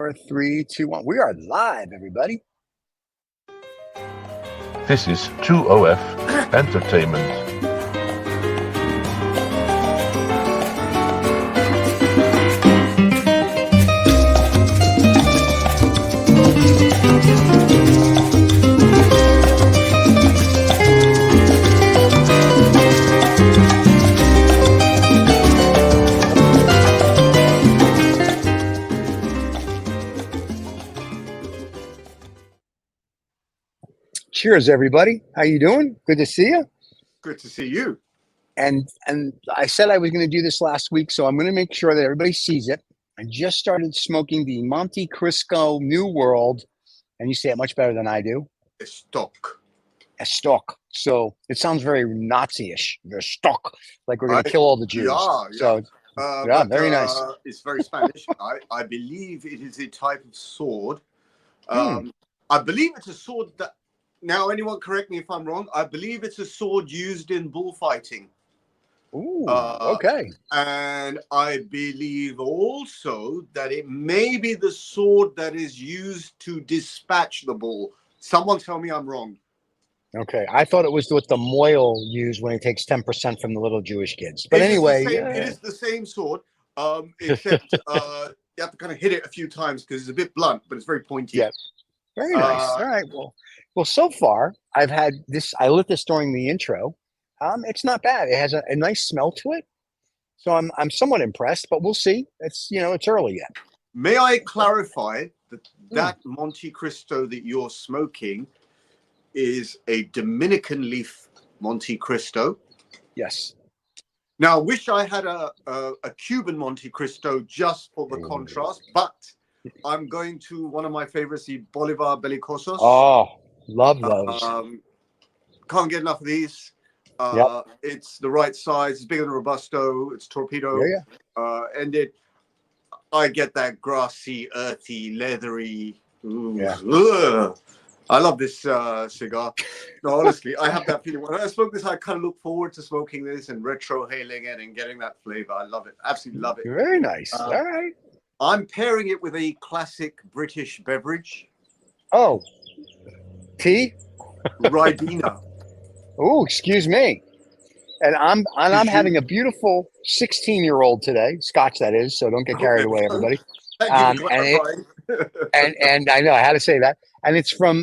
4, 3, 2, 1. We are live, everybody. This is 2OF Entertainment. Cheers, everybody. How you doing? Good to see you. Good to see you. And I said I was going to do this last week, so I'm going to make sure that everybody sees it. I just started smoking the Montecristo New World, and you say it much better than I do. A stock. A stock. So it sounds very Nazi-ish. They're stock, like we're going to kill all the Jews. Yeah. So very nice. It's very Spanish. I believe it is a type of sword. I believe it's a sword that. Now, anyone correct me if I'm wrong. I believe it's a sword used in bullfighting. Ooh, okay. And I believe also that it may be the sword that is used to dispatch the bull. Someone tell me I'm wrong. Okay, I thought it was what the Moyle used when he takes 10% from the little Jewish kids. But anyway, it is the same sword, except you have to kind of hit it a few times because it's a bit blunt, but it's very pointy. Yeah. Very nice. All right. Well, so far I've had this. I lit this during the intro. It's not bad. It has a nice smell to it. So I'm somewhat impressed, but we'll see. It's early yet. May I clarify that Montecristo that you're smoking is a Dominican leaf Montecristo? Yes. Now, I wish I had a Cuban Montecristo just for the contrast, but I'm going to one of my favorites, the Bolivar Belicosos. Oh, love those. Can't get enough of these. It's the right size. It's bigger than Robusto. It's torpedo. And I get that grassy, earthy, leathery. I love this cigar. No, honestly, I have that feeling. When I smoke this, I kind of look forward to smoking this and retrohaling it and getting that flavor. I love it. Absolutely love it. Very nice. All right. I'm pairing it with a classic British beverage. Oh, tea? Ribena. Oh, excuse me. And I'm having a beautiful 16-year-old today, Scotch that is. So don't get carried away, everybody. Thank you for clarifying. and I know I had to say that. And it's from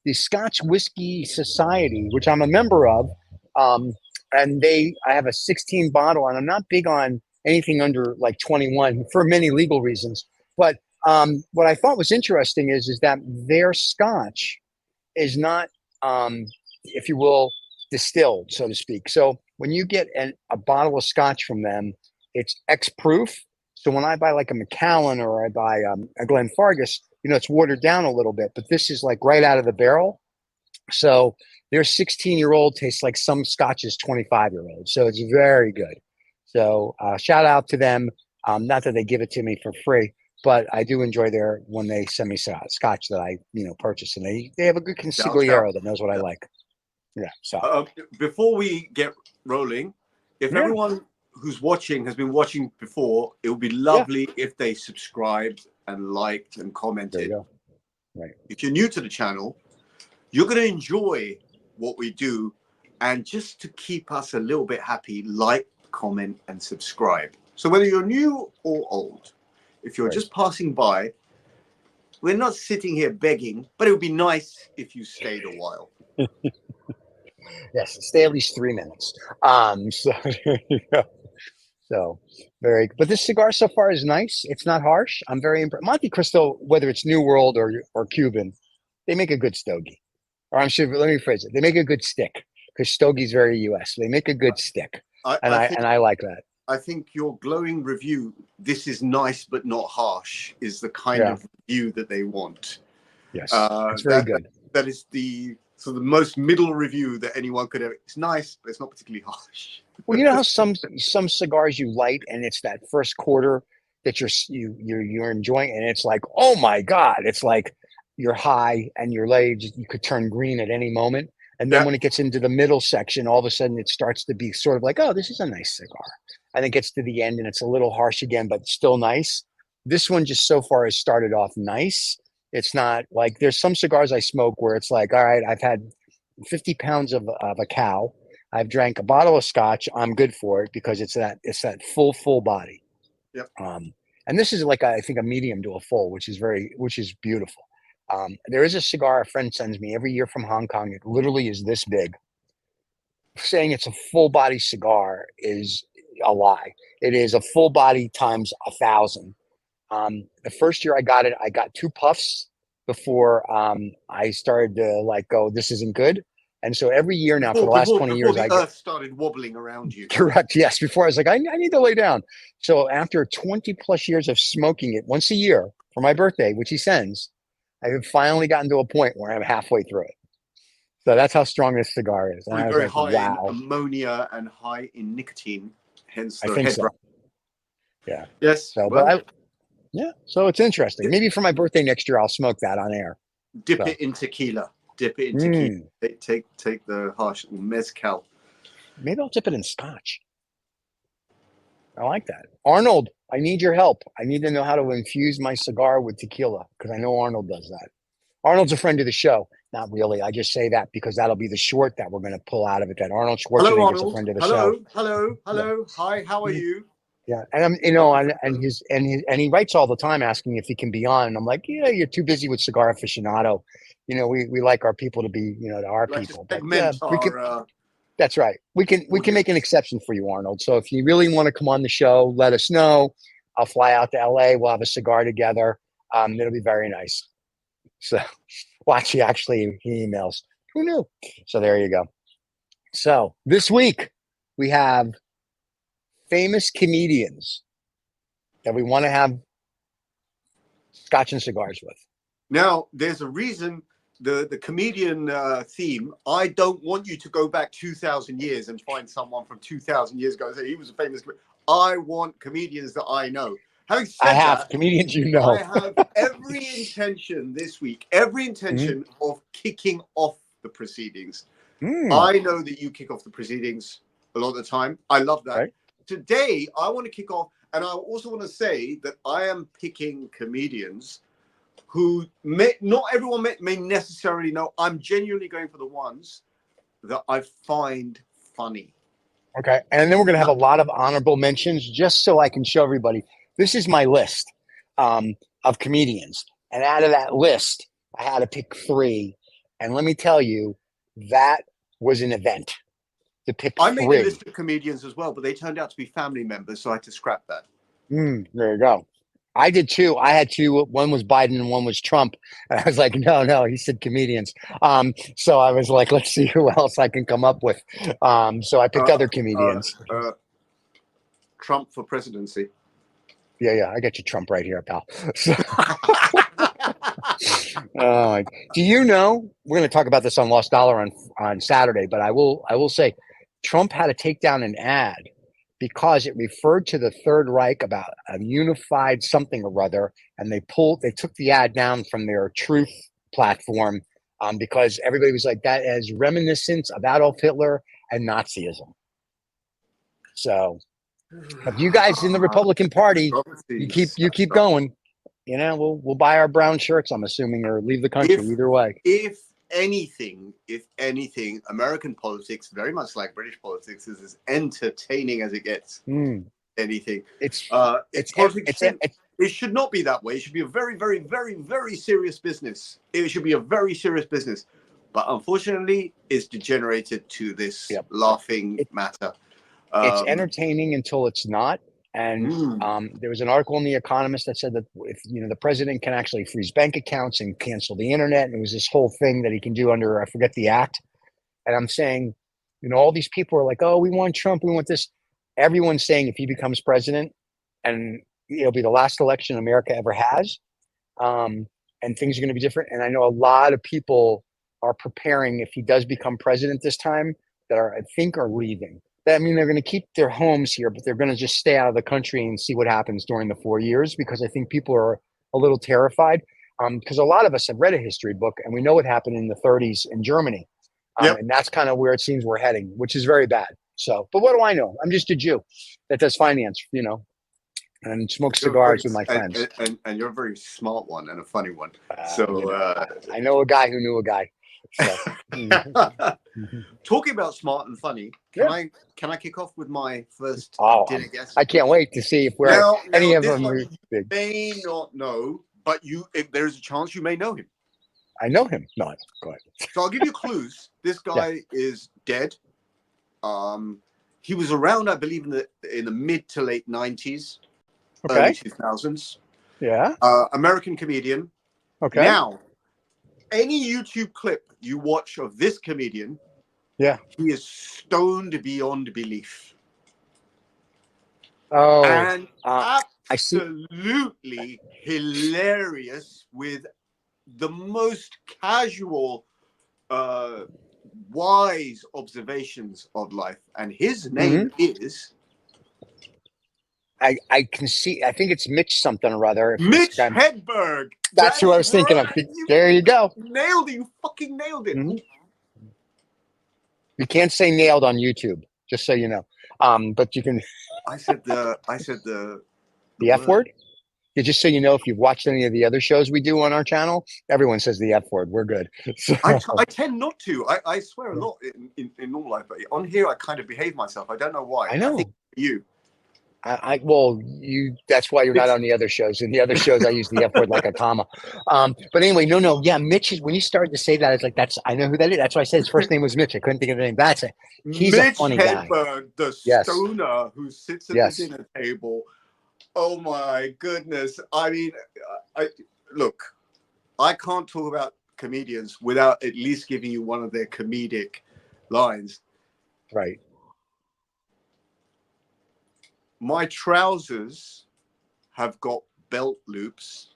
the Scotch Whiskey Society, which I'm a member of. And I have a 16 bottle, and I'm not big on anything under like 21 for many legal reasons. But what I thought was interesting is that their Scotch is not, if you will, distilled, so to speak. So when you get a bottle of Scotch from them, it's X-proof. So when I buy like a Macallan or I buy a Glenfargus, it's watered down a little bit, but this is like right out of the barrel. So their 16-year-old tastes like some Scotch's 25-year-old. So it's very good. So shout out to them. Not that they give it to me for free, but I do enjoy when they send me Scotch that I purchase, and they have a good consigliere that knows what I like. Yeah. So before we get rolling, if everyone who's watching has been watching before, it would be lovely if they subscribed and liked and commented. There you go. Right. If you're new to the channel, you're going to enjoy what we do, and just to keep us a little bit happy, like, comment, and subscribe. So whether you're new or old, if you're just passing by, we're not sitting here begging, but it would be nice if you stayed a while. Yes, stay at least 3 minutes. So there you go. So but this cigar so far is nice. It's not harsh. I'm very impressed. Montecristo, whether it's New World or Cuban, they make a good stogie. Or let me phrase it. They make a good stick, because stogie's very U.S. They make a good stick. I like that. I think your glowing review, this is nice but not harsh, is the kind of review that they want. Yes, it's very good. That is the most middle review that anyone could ever. It's nice, but it's not particularly harsh. Well, you know how some cigars you light and it's that first quarter that you're enjoying, and it's like, oh my God, it's like you're high and your legs, you could turn green at any moment. And then when it gets into the middle section, all of a sudden it starts to be sort of like, oh, this is a nice cigar. And it gets to the end and it's a little harsh again, but still nice. This one just so far has started off nice. It's not like there's some cigars I smoke where it's like, all right, I've had 50 pounds of a cow. I've drank a bottle of scotch. I'm good for it because it's that full body. Yep. And this is like I think a medium to a full, which is beautiful. There is a cigar a friend sends me every year from Hong Kong. It literally is this big. Saying it's a full body cigar is a lie. It is a full body times 1,000. The first year I got it, I got 2 puffs before I started to like go, this isn't good. And so every year now for the last 20 years, the earth started wobbling around you. Correct. Yes. Before I was like, I need to lay down. So after 20 plus years of smoking it once a year for my birthday, which he sends, I have finally gotten to a point where I'm halfway through it. So that's how strong this cigar is. And I was Very like, high wow. in ammonia and high in nicotine, hence the I think head so. wrap. Yeah. Yes. So, well, yeah. So it's interesting. Maybe for my birthday next year, I'll smoke that on air. Dip it in tequila. Dip it in tequila. Take the harsh mezcal. Maybe I'll dip it in scotch. I like that. Arnold, I need your help. I need to know how to infuse my cigar with tequila because I know Arnold does that. Arnold's a friend of the show. Not really. I just say that because that'll be the short that we're going to pull out of it. That Arnold Schwarzenegger is a friend of the show. Hello. Yeah. Hi, how are you? Yeah, and I'm, and he writes all the time asking if he can be on, and I'm like, yeah, you're too busy with Cigar Aficionado. We like our people to be, our people. But, we can, that's right. We can make an exception for you, Arnold. So if you really want to come on the show, let us know. I'll fly out to LA. We'll have a cigar together. It'll be very nice. So, he emails. Who knew? So there you go. So this week we have famous comedians that we want to have scotch and cigars with. Now, there's a reason the comedian theme. I don't want you to go back 2,000 years and find someone from 2,000 years ago and say he was a famous comedian. I want comedians that I know. Having said I have comedians I have every intention this week, of kicking off the proceedings. I know that you kick off the proceedings a lot of the time. I love that. Right. Today, I want to kick off, and I also want to say that I am picking comedians who not everyone may necessarily know. I'm genuinely going for the ones that I find funny. Okay, and then we're going to have a lot of honorable mentions just so I can show everybody. This is my list of comedians. And out of that list, I had to pick 3. And let me tell you, that was an event to pick 3. I made a list of comedians as well, but they turned out to be family members, so I had to scrap that. There you go. I did 2. I had 2. One was Biden and one was Trump. And I was like, no, he said comedians. So I was like, let's see who else I can come up with. So I picked other comedians. Trump for presidency. Yeah, I got your Trump right here, pal. Do you know, we're going to talk about this on Lost Dollar on Saturday, but I will say Trump had to take down an ad because it referred to the Third Reich about a unified something or other, and they took the ad down from their Truth platform because everybody was like, that is reminiscence of Adolf Hitler and Nazism. So if you guys in the Republican Party, you keep going, we'll buy our brown shirts, I'm assuming, or leave the country, either way. If anything, American politics, very much like British politics, is as entertaining as it gets. Anything. It should not be that way. It should be a very, very, very, very serious business. It should be a very serious business. But unfortunately, it's degenerated to this laughing matter. It's entertaining until it's not. And there was an article in The Economist that said that if the president can actually freeze bank accounts and cancel the internet, and it was this whole thing that he can do under, I forget the act. And I'm saying, all these people are like, oh, we want Trump, we want this. Everyone's saying if he becomes president, and it'll be the last election America ever has, and things are going to be different. And I know a lot of people are preparing if he does become president this time that I think are leaving. I mean, they're going to keep their homes here, but they're going to just stay out of the country and see what happens during the 4 years, because I think people are a little terrified because a lot of us have read a history book and we know what happened in the 30s in Germany. And that's kind of where it seems we're heading, which is very bad. So, but what do I know? I'm just a Jew that does finance, and smoke You're cigars very, with my friends. and you're a very smart one and a funny one. I know a guy who knew a guy. So. Talking about smart and funny, Yeah. can I kick off with my first dinner guest? I can't wait to see if any of them are big. May not know, but there's a chance you may know him. I know him. No, go ahead. So I'll give you clues. This guy is dead. He was around, I believe, in the mid to late 90s, early 2000s. Yeah. American comedian. Okay. Now, any YouTube clip you watch of this comedian, he is stoned beyond belief. Oh, and I absolutely hilarious with the most casual, wise observations of life. And his name is... I can see. I think it's Mitch something or other. Mitch Hedberg. That's who I was thinking of. There you go. Nailed it. You fucking nailed it. You can't say nailed on YouTube, just so you know. But you can. I said the F word. Yeah, just so you know, if you've watched any of the other shows we do on our channel, everyone says the F word. We're good. So. I tend not to. I swear a lot in normal life, but on here I kind of behave myself. I don't know why. I know. I think you. That's why you're not on the other shows. In the other shows, I use the F word like a comma. But anyway, no. Yeah, Mitch is, when you started to say that, it's like, I know who that is. That's why I said his first name was Mitch. I couldn't think of the name. He's Mitch a funny guy. Hedberg, the stoner who sits at the dinner table. Oh my goodness. I mean, look, I can't talk about comedians without at least giving you one of their comedic lines. Right. My trousers have got belt loops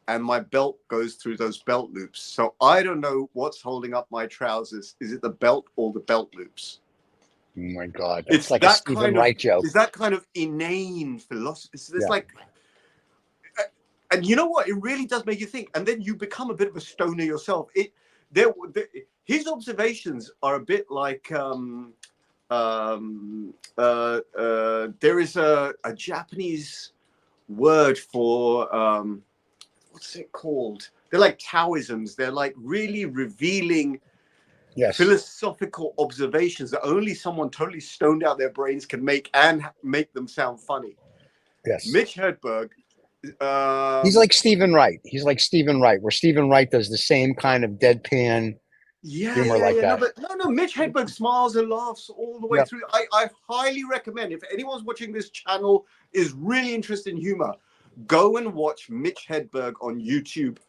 and my belt goes through those belt loops. So I don't know what's holding up my trousers. Is it the belt or the belt loops? Oh my God. It's like a Stephen Wright joke. It's that kind of inane philosophy. It's like, and you know what? It really does make you think. And then you become a bit of a stoner yourself. His observations are a bit like, there is a Japanese word for what's it called? They're like Taoisms. They're like really revealing philosophical observations that only someone totally stoned out their brains can make and make them sound funny. Yes. Mitch Hedberg. He's like Stephen Wright. He's like Stephen Wright, where Stephen Wright does the same kind of deadpan humor like that. No, Mitch Hedberg smiles and laughs all the way through. I highly recommend, if anyone's watching this channel is really interested in humor, go and watch Mitch Hedberg on YouTube.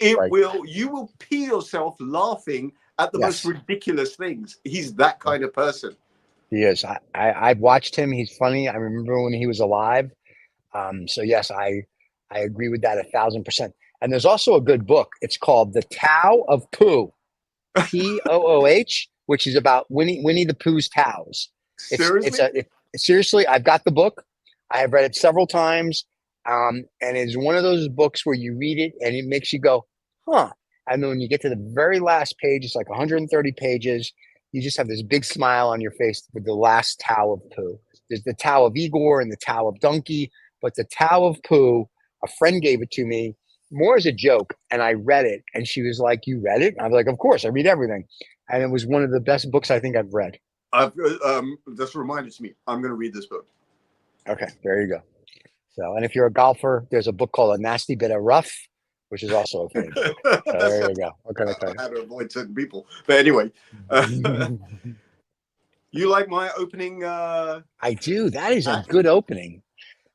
You will pee yourself laughing at the most ridiculous things. He's that kind of person. He is. I've watched him. He's funny. I remember when he was alive. So yes, I agree with that 1,000%. And there's also a good book. It's called The Tao of Pooh. Pooh, which is about Winnie the Pooh's towels. Seriously, I've got the book. I have read it several times. And it's one of those books where you read it and it makes you go, huh. And then when you get to the very last page, it's like 130 pages. You just have this big smile on your face with the last Tao of Pooh. There's the Tao of Igor and the Tao of Donkey, but the Tao of Pooh, a friend gave it to me more as a joke, and I read it, and she was like, "You read it?" I was like, "Of course, I read everything," and it was one of the best books I think I've read. This reminded me, I'm going to read this book. Okay, there you go. So, and if you're a golfer, there's a book called A Nasty Bit of Rough, which is also a thing. So there you go. Okay, how to avoid certain people, but anyway. You like my opening? I do. That is a good opening.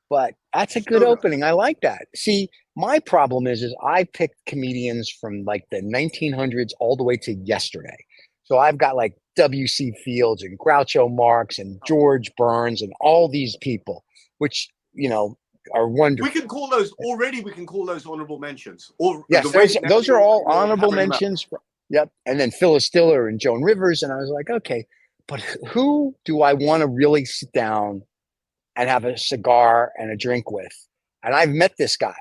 But that's a good opening. I like that. See, my problem is I picked comedians from like the 1900s all the way to yesterday. So I've got like W.C. Fields and Groucho Marx and George Burns and all these people, which, are wonderful. We can call those honorable mentions. Those are all honorable mentions. Yep. And then Phyllis Diller and Joan Rivers. And I was like, okay, but who do I want to really sit down and have a cigar and a drink with? And I've met this guy.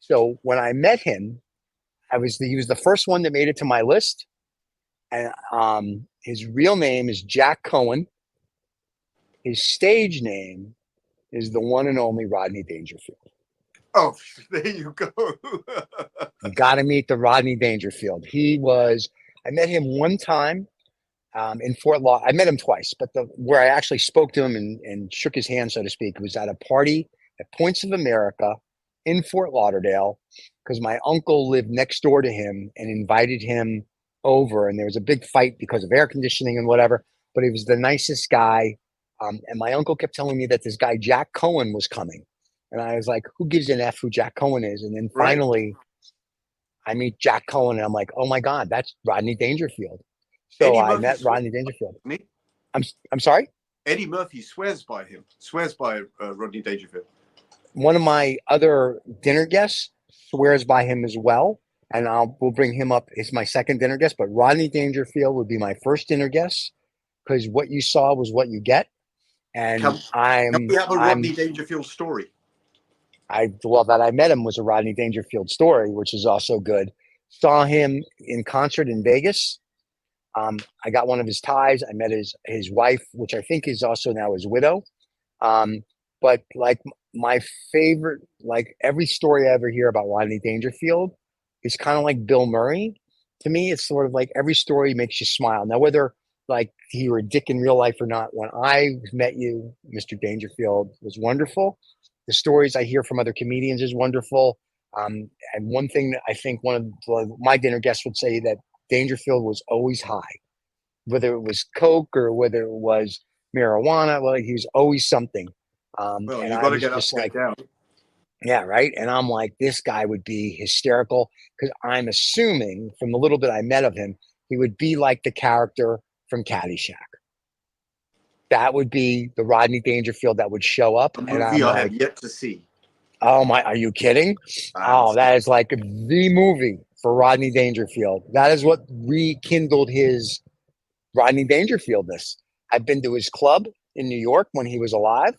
So when I met him, he was the first one that made it to my list. And his real name is Jack Cohen. His stage name is the one and only Rodney Dangerfield. Oh, there you go. You got to meet the Rodney Dangerfield. I met him one time in Fort Lauderdale. I met him twice, but where I actually spoke to him and shook his hand, so to speak, was at a party at Points of America in Fort Lauderdale, because my uncle lived next door to him and invited him over. And there was a big fight because of air conditioning and whatever, but he was the nicest guy. And my uncle kept telling me that this guy, Jack Cohen, was coming. And I was like, who gives an F who Jack Cohen is? And then finally, I meet Jack Cohen, and I'm like, oh my God, that's Rodney Dangerfield. So Eddie I Murphy met Rodney Dangerfield. I'm sorry? Eddie Murphy swears by Rodney Dangerfield. One of my other dinner guests swears by him as well. And we'll bring him up as my second dinner guest. But Rodney Dangerfield would be my first dinner guest, because what you saw was what you get. And can we have a Rodney Dangerfield story? That I met him was a Rodney Dangerfield story, which is also good. Saw him in concert in Vegas. I got one of his ties. I met his wife, which I think is also now his widow. But like my favorite, like every story I ever hear about Rodney Dangerfield is kind of like Bill Murray. To me, it's sort of like every story makes you smile. Now, whether like you were a dick in real life or not, when I met you, Mr. Dangerfield, was wonderful. The stories I hear from other comedians is wonderful. And one thing that I think one of my dinner guests would say, that Dangerfield was always high, whether it was coke or whether it was marijuana. Well, he was always something. Well, and you I got to was get up, just get like, down. yeah, right. And I'm like, this guy would be hysterical, because I'm assuming from the little bit I met of him, he would be like the character from Caddyshack. That would be the Rodney Dangerfield that would show up. A And I'm movie I like, have yet to see. oh my, are you kidding? Oh, that is like the movie for Rodney Dangerfield. That is what rekindled his Rodney Dangerfieldness. I've been to his club in New York when he was alive.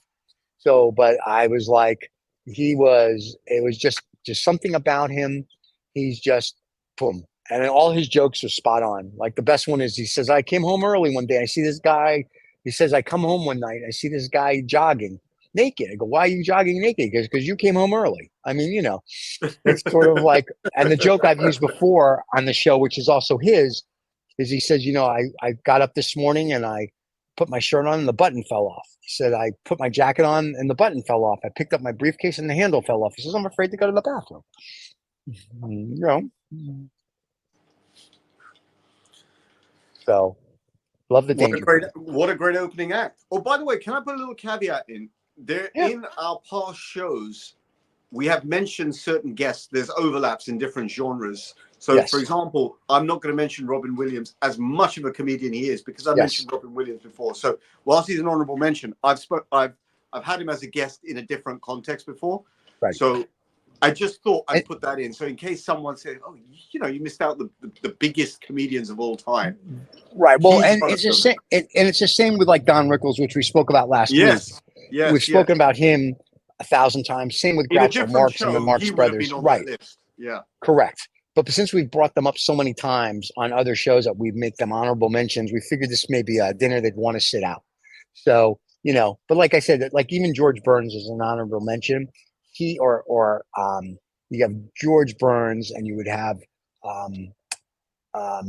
So, but I was like, it was just something about him. He's just boom. And all his jokes are spot on. Like the best one is, he says, I came home early one day. I see this guy. He says, I come home one night. I see this guy jogging naked. I go, why are you jogging naked? Because you came home early. I mean, it's sort of like, and the joke I've used before on the show, which is also his, is he says, I got up this morning and I put my shirt on and the button fell off. He said, I put my jacket on and the button fell off. I picked up my briefcase and the handle fell off. He says, I'm afraid to go to the bathroom. So love the danger. What a great opening act. Oh, by the way, can I put a little caveat in? In our past shows, we have mentioned certain guests. There's overlaps in different genres. So, for example, I'm not going to mention Robin Williams, as much of a comedian he is, because I mentioned Robin Williams before. So, whilst he's an honourable mention, I've had him as a guest in a different context before. Right. So, I just thought I'd put that in. So, in case someone said, "Oh, you missed out the biggest comedians of all time," right? Well, and it's the same. And it's the same with like Don Rickles, which we spoke about last week. Yes, we've spoken about him 1,000 times. Same with Groucho Marx and the Marx Brothers. Right. Yeah. Correct. But since we've brought them up so many times on other shows that we make them honorable mentions, we figured this may be a dinner they'd want to sit out. So, but like I said, like even George Burns is an honorable mention. You have George Burns, and you would have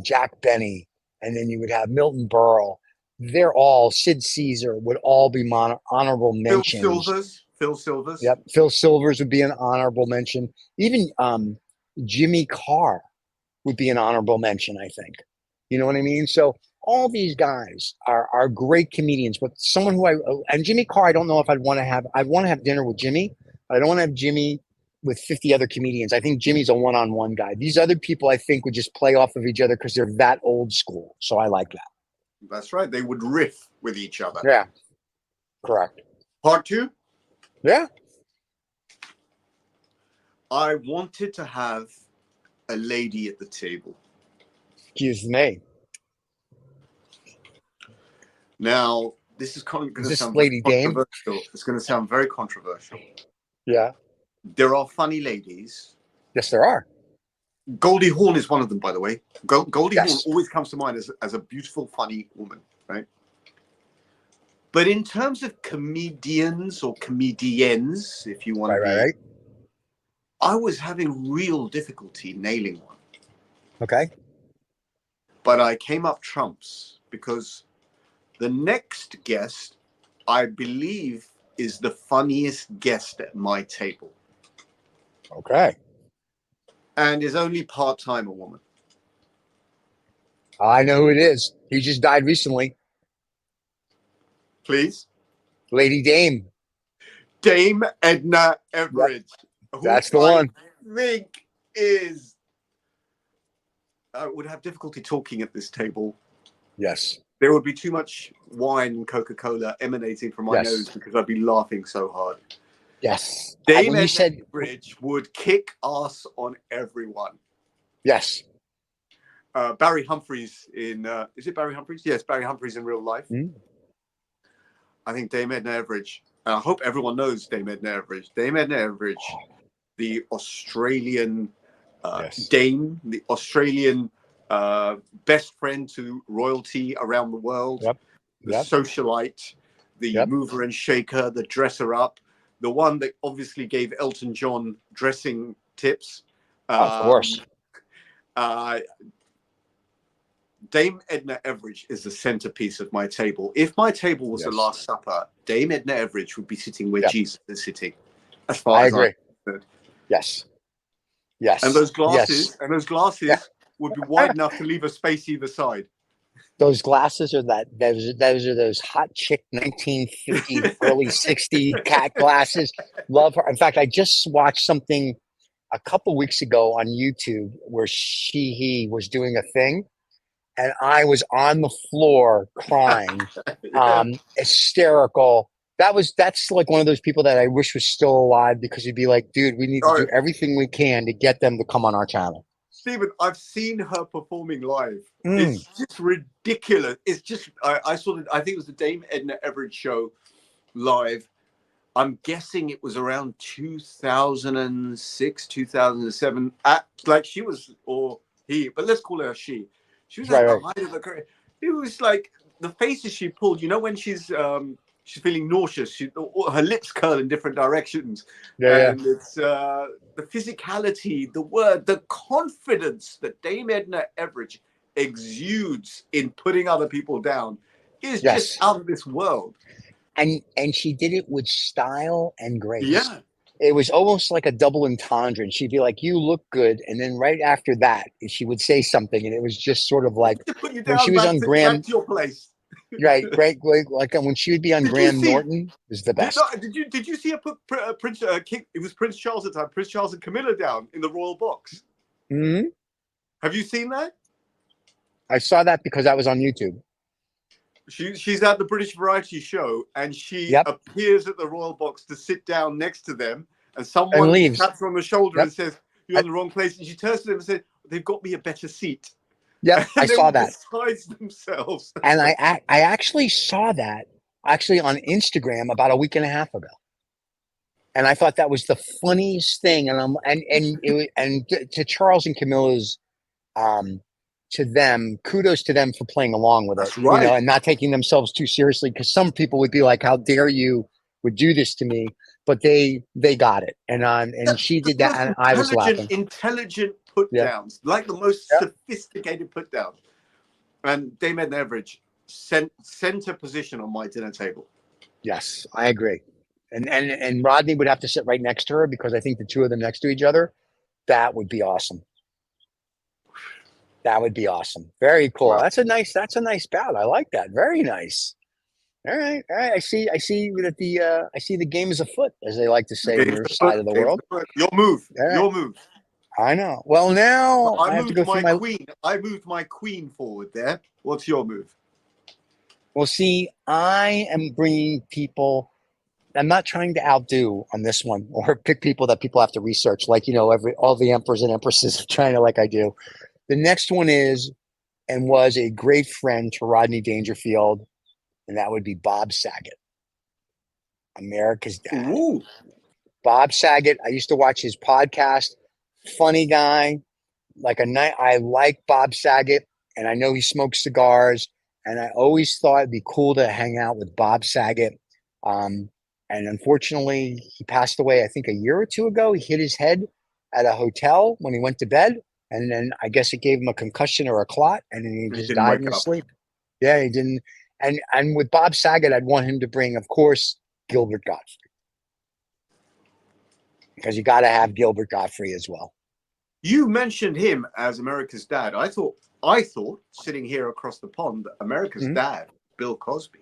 Jack Benny, and then you would have Milton Berle. They're all, Sid Caesar would all be honorable mentions. Phil Silvers. Yep. Phil Silvers would be an honorable mention. Even Jimmy Carr would be an honorable mention, I think. You know what I mean? So all these guys are great comedians, but someone and Jimmy Carr, I don't know if I'd want to have dinner with Jimmy. I don't want to have Jimmy with 50 other comedians. I think Jimmy's a one-on-one guy. These other people, I think, would just play off of each other because they're that old school. So I like that. That's right. They would riff with each other. Yeah. Correct. Part 2? Yeah. I wanted to have a lady at the table. Excuse me. Now, this is going to sound Lady Dame? controversial. It's going to sound very controversial. Yeah. There are funny ladies. Yes, there are. Goldie Hawn is one of them, by the way. Goldie Hawn always comes to mind as a beautiful, funny woman, right? But in terms of comedians or comedians, if you want to be, Right. I was having real difficulty nailing one. Okay. But I came up trumps because the next guest, I believe, is the funniest guest at my table. Okay. And is only part-time a woman. I know who it is. He just died recently. Please. Lady Dame. Dame Edna Everage. Yep. That's the one. I think is... I would have difficulty talking at this table. Yes. There would be too much wine and Coca-Cola emanating from my nose because I'd be laughing so hard. Yes. Dame Edna Everage would kick ass on everyone. Yes. Barry Humphries in... is it Barry Humphries? Yes, Barry Humphries in real life. I think Dame Edna Everage... I hope everyone knows Dame Edna Everage. Dame Edna Everage, the Australian dame, the Australian best friend to royalty around the world, the socialite, the mover and shaker, the dresser up, the one that obviously gave Elton John dressing tips. Of course. Dame Edna Everage is the centerpiece of my table. If my table was the Last Supper, Dame Edna Everage would be sitting where Jesus is sitting. As far as I'm concerned. Yes. And those glasses, would be wide enough to leave a space either side. Those glasses are those are those hot chick 1950 early 60 cat glasses. Love her. In fact, I just watched something a couple weeks ago on YouTube where he was doing a thing. And I was on the floor crying, hysterical. That's like one of those people that I wish was still alive because he'd be like, dude, we need to do everything we can to get them to come on our channel. Stephen, I've seen her performing live. It's just ridiculous. It's just, I saw I think it was the Dame Edna Everage show live. I'm guessing it was around 2006, 2007. Like she was, or he, but let's call her she. She was at the height of her career. It was like the faces she pulled. You know when she's feeling nauseous, her lips curl in different directions, it's the physicality, the confidence that Dame Edna Everage exudes in putting other people down is just out of this world. And she did it with style and grace. Yeah. It was almost like a double entendre. And she'd be like, you look good. And then right after that, she would say something. And it was just sort of like when she was on Graham. Back to your place. Right. Like when she would be on Graham Norton, was the best. Did you see her put Prince King? It was Prince Charles at the time. Prince Charles and Camilla down in the royal box. Mm-hmm. Have you seen that? I saw that because I was on YouTube. She's at the British Variety Show, and she appears at the royal box to sit down next to them, and someone taps her on the shoulder and says, "You're in the wrong place." And she turns to them and says, "They've got me a better seat." Yep, I saw that. Besides themselves. And I actually saw that on Instagram about a week and a half ago, and I thought that was the funniest thing. And to Charles and Camilla's, to them, kudos to them for playing along with it, right. And not taking themselves too seriously. Because some people would be like, "How dare you would do this to me?" But they got it, and she did that, and I was laughing. Intelligent put downs, like the most sophisticated put downs. And Dame Edna Everage center position on my dinner table. Yes, I agree. And Rodney would have to sit right next to her because I think the two of them next to each other, that would be awesome. That would be awesome. Very cool. Wow. That's a nice bout. I like that. Very nice. All right. I see that I see the game is afoot, as they like to say on your side of the world. Your move. Your move. I know. Well, now I have to go through my queen. I moved my queen forward there. What's your move? Well, see, I am bringing people. I'm not trying to outdo on this one or pick people that people have to research, like all the emperors and empresses of China, like I do. The next one is and was a great friend to Rodney Dangerfield, and that would be Bob Saget, America's dad. Ooh. Bob Saget. I used to watch his podcast. Funny guy. I like Bob Saget, and I know he smokes cigars, And I always thought it'd be cool to hang out with Bob Saget. And unfortunately, he passed away, I think, a year or two ago. He hit his head at a hotel when he went to bed. And then I guess it gave him a concussion or a clot, and then he He just didn't died in wake his up. sleep. Yeah, he didn't. And with Bob Saget, I'd want him to bring, of course, Gilbert Gottfried, because you got to have Gilbert Gottfried as well. You mentioned him as America's dad. I thought sitting here across the pond, America's dad, Bill Cosby.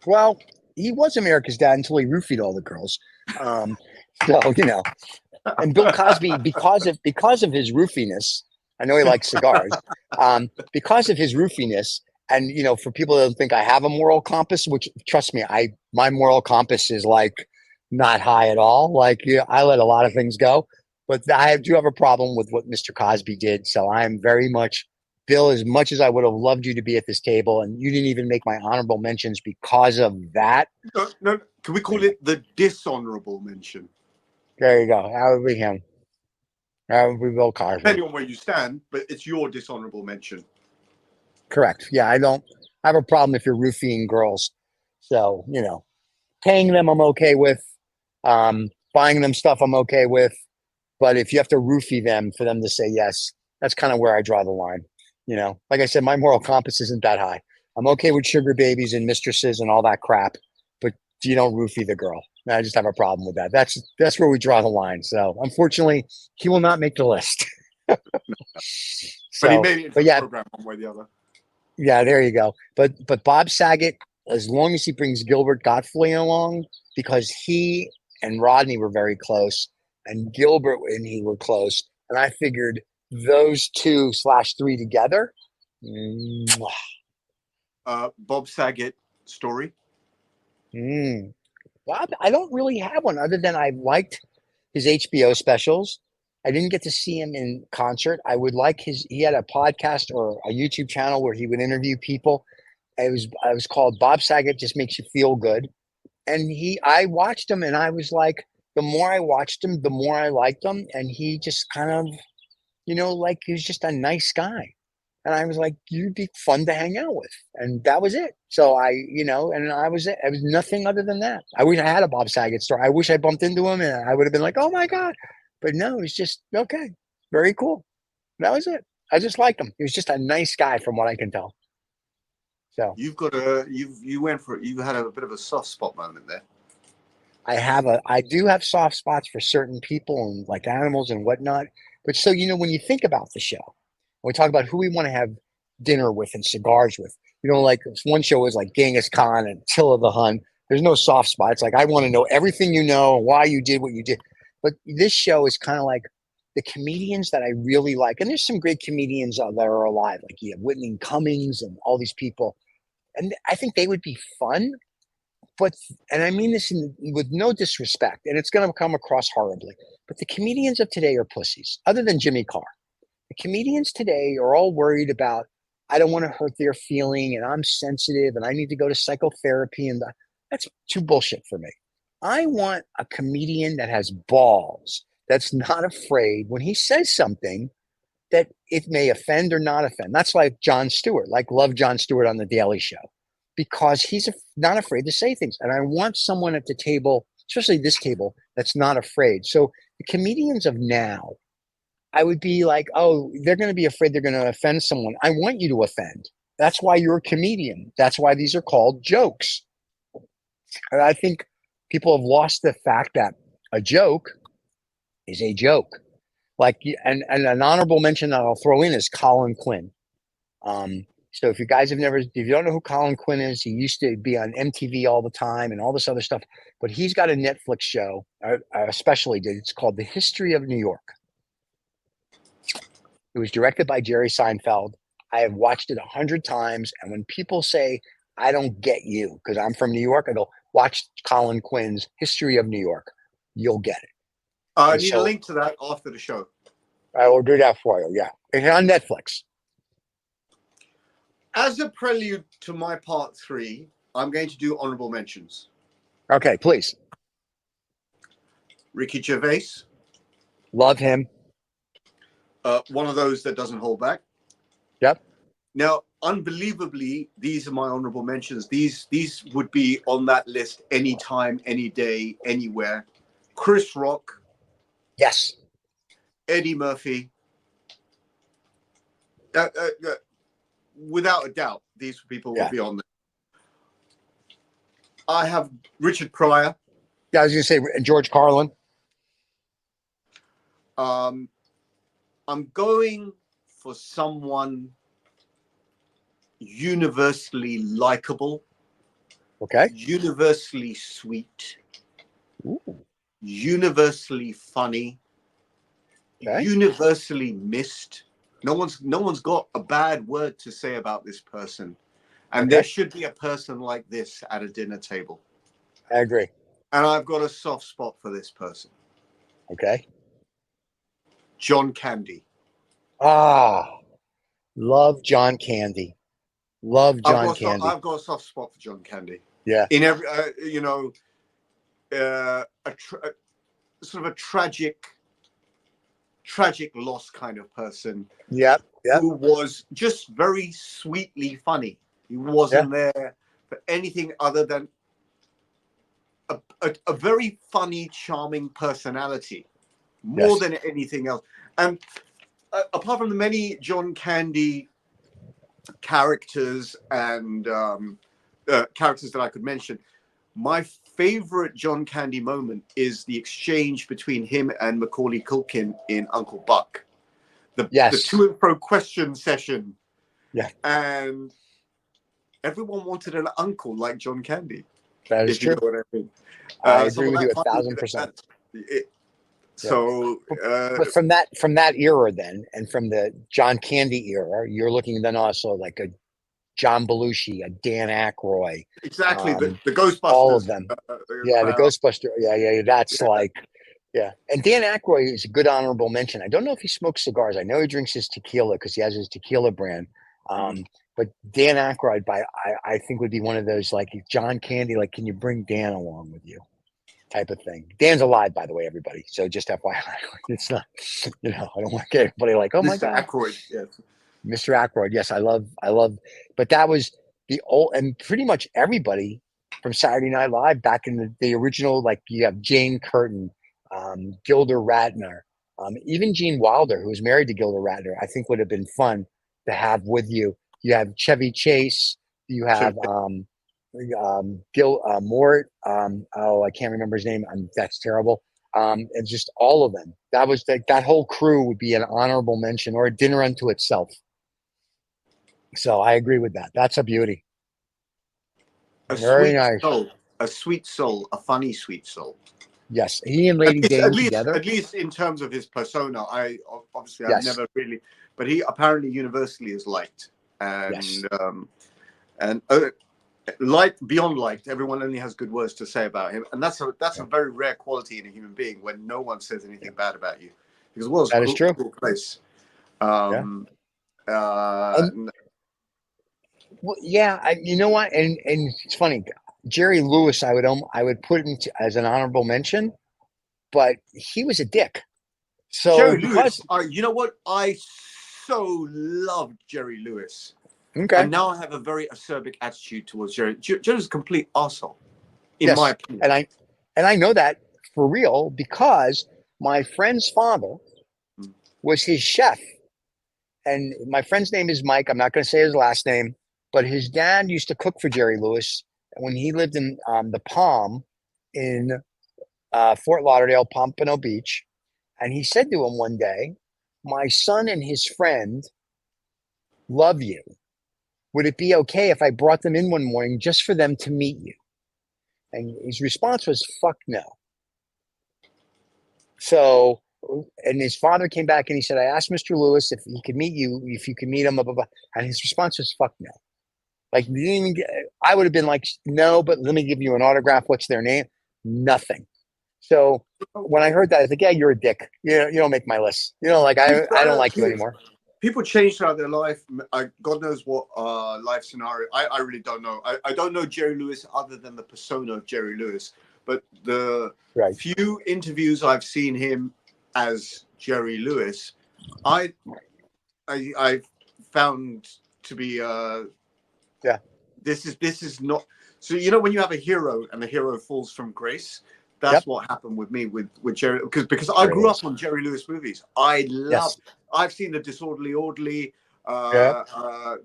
Well, he was America's dad until he roofied all the girls. So and Bill Cosby, because of his roofiness, I know he likes cigars. Because of his roofiness, and for people that don't think I have a moral compass, which trust me, my moral compass is like not high at all. Like I let a lot of things go, but I do have a problem with what Mr. Cosby did. So I am very much Bill, as much as I would have loved you to be at this table, and you didn't even make my honorable mentions because of that. No, can we call it the dishonorable mention? There you go. That would be him. That would be Bill Cosby. Depending on where you stand, but it's your dishonorable mention. Correct. Yeah, I have a problem if you're roofing girls. So, paying them I'm okay with. Buying them stuff I'm okay with. But if you have to roofie them for them to say yes, that's kind of where I draw the line. Like I said, my moral compass isn't that high. I'm okay with sugar babies and mistresses and all that crap, but you don't roofie the girl. I just have a problem with that. That's where we draw the line. So unfortunately, he will not make the list. But he made it into the yeah, program one way or the other. Yeah, there you go. But Bob Saget, as long as he brings Gilbert Gottfried along, because he and Rodney were very close, and Gilbert and he were close, and I figured those 2/3 together. Bob Saget story. Bob, I don't really have one other than I liked his HBO specials. I didn't get to see him in concert. I would like he had a podcast or a YouTube channel where he would interview people. It was called Bob Saget Just Makes You Feel Good. And I watched him and I was like, the more I watched him, the more I liked him. And he just kind of, like he was just a nice guy. And I was like, you'd be fun to hang out with. And that was it. So and I was it. It was nothing other than that. I wish I had a Bob Saget story. I wish I bumped into him and I would have been like, oh my God. But no, it was just, okay, very cool. That was it. I just liked him. He was just a nice guy from what I can tell. So You had a bit of a soft spot moment there. I do have soft spots for certain people and like animals and whatnot. But so, when you think about the show, when we talk about who we want to have dinner with and cigars with, like one show is like Genghis Khan and Attila the Hun. There's no soft spots. Like I want to know everything and why you did what you did. But this show is kind of like the comedians that I really like. And there's some great comedians that are alive. Like you have Whitney Cummings and all these people. And I think they would be fun. And I mean this with no disrespect, and it's going to come across horribly, but the comedians of today are pussies, other than Jimmy Carr. The comedians today are all worried about, I don't want to hurt their feeling, and I'm sensitive, and I need to go to psychotherapy, and that's too bullshit for me. I want a comedian that has balls, that's not afraid when he says something that it may offend or not offend. That's like Jon Stewart, love Jon Stewart on The Daily Show, because he's not afraid to say things. And I want someone at the table, especially this table, that's not afraid. So the comedians of now, I would be like, oh, they're going to be afraid they're going to offend someone. I want you to offend. That's why you're a comedian. That's why these are called jokes. And I think people have lost the fact that a joke is a joke. And an honorable mention that I'll throw in is Colin Quinn. So if you don't know who Colin Quinn is, he used to be on MTV all the time and all this other stuff, but he's got a Netflix show, especially did. It's called The History of New York. It was directed by Jerry Seinfeld. I have watched it 100 times. And when people say, I don't get you, because I'm from New York, I go, watch Colin Quinn's History of New York. You'll get it. I need a link to that after the show. I will do that for you. Yeah. It's on Netflix. As a prelude to my part 3, I'm going to do honorable mentions. Okay, please. Ricky Gervais. Love him. One of those that doesn't hold back. Yep. Now, unbelievably, these are my honorable mentions. These would be on that list anytime, any day, anywhere. Chris Rock, Yes. Eddie Murphy. Without a doubt, these people will be on there. I have Richard Pryor. Yeah, I was going to say George Carlin. I'm going for someone universally likable. Okay. Universally sweet. Ooh. Universally funny. Okay. Universally missed. No one's got a bad word to say about this person. And there should be a person like this at a dinner table. I agree. And I've got a soft spot for this person. Okay. John Candy. Ah, love John Candy. Love John Candy. I've got a soft spot for John Candy. Yeah. In every, sort of a tragic loss kind of person. Yep. Who was just very sweetly funny. He wasn't there for anything other than a very funny, charming personality, more than anything else. And apart from the many John Candy characters and characters that I could mention, my favorite John Candy moment is the exchange between him and Macaulay Culkin in Uncle Buck. The to and fro question session. Yeah. And everyone wanted an uncle like John Candy. That is true. You know what I mean. I agree with you 1,000%. So but from that era then, and from the John Candy era, you're looking then also like a John Belushi, a Dan Aykroyd. Exactly. The Ghostbusters. All of them. The Ghostbuster. Yeah. That's like, And Dan Aykroyd is a good honorable mention. I don't know if he smokes cigars. I know he drinks his tequila because he has his tequila brand. But Dan Aykroyd, I think would be one of those, like John Candy, like, can you bring Dan along with you type of thing. Dan's alive, by the way, everybody. So just FYI, it's not, I don't want to get everybody like, oh my God. Mr. Aykroyd, yes. Mr. Aykroyd, yes, I love, but that was the old, and pretty much everybody from Saturday Night Live back in the original, like you have Jane Curtin, Gilda Radner, even Gene Wilder, who was married to Gilda Radner, I think would have been fun to have with you. You have Chevy Chase, you have Gil Mort, I can't remember his name. That's terrible. And just all of them. That was that whole crew would be an honorable mention or a dinner unto itself. So I agree with that. That's a beauty. Very nice. A sweet soul, a funny sweet soul. Yes, he and Lady Dane together. At least in terms of his persona, I've never really, but he apparently universally is liked, and liked beyond liked. Everyone only has good words to say about him, and that's a very rare quality in a human being when no one says anything bad about you, because the world's is true. Cool place. Well, you know what, and it's funny. Jerry Lewis, I would put him as an honorable mention, but he was a dick. So Jerry Lewis, you know what? I so loved Jerry Lewis. Okay. And now I have a very acerbic attitude towards Jerry. Jerry's a complete arsehole, in my opinion. And I know that for real because my friend's father was his chef. And my friend's name is Mike. I'm not going to say his last name, but his dad used to cook for Jerry Lewis when he lived in the Palm in Fort Lauderdale, Pompano Beach. And he said to him one day, my son and his friend love you. Would it be okay if I brought them in one morning just for them to meet you? And his response was, fuck no. So, and his father came back and he said, I asked Mr. Lewis if he could meet you, if you could meet him, blah, blah, blah. And his response was, fuck no. Like, I would have been like, no, but let me give you an autograph. What's their name? Nothing. So when I heard that, I was like, yeah, you're a dick. You don't make my list. Like, I don't like you anymore. People change throughout their life. God knows what life scenario. I really don't know. I don't know Jerry Lewis other than the persona of Jerry Lewis. But the few interviews I've seen him as Jerry Lewis, I found to be. Yeah. This is not. So when you have a hero and the hero falls from grace, that's Yep. what happened with me with Jerry, because I grew up on Jerry Lewis movies. I love. Yes. I've seen the Disorderly Orderly, Yep.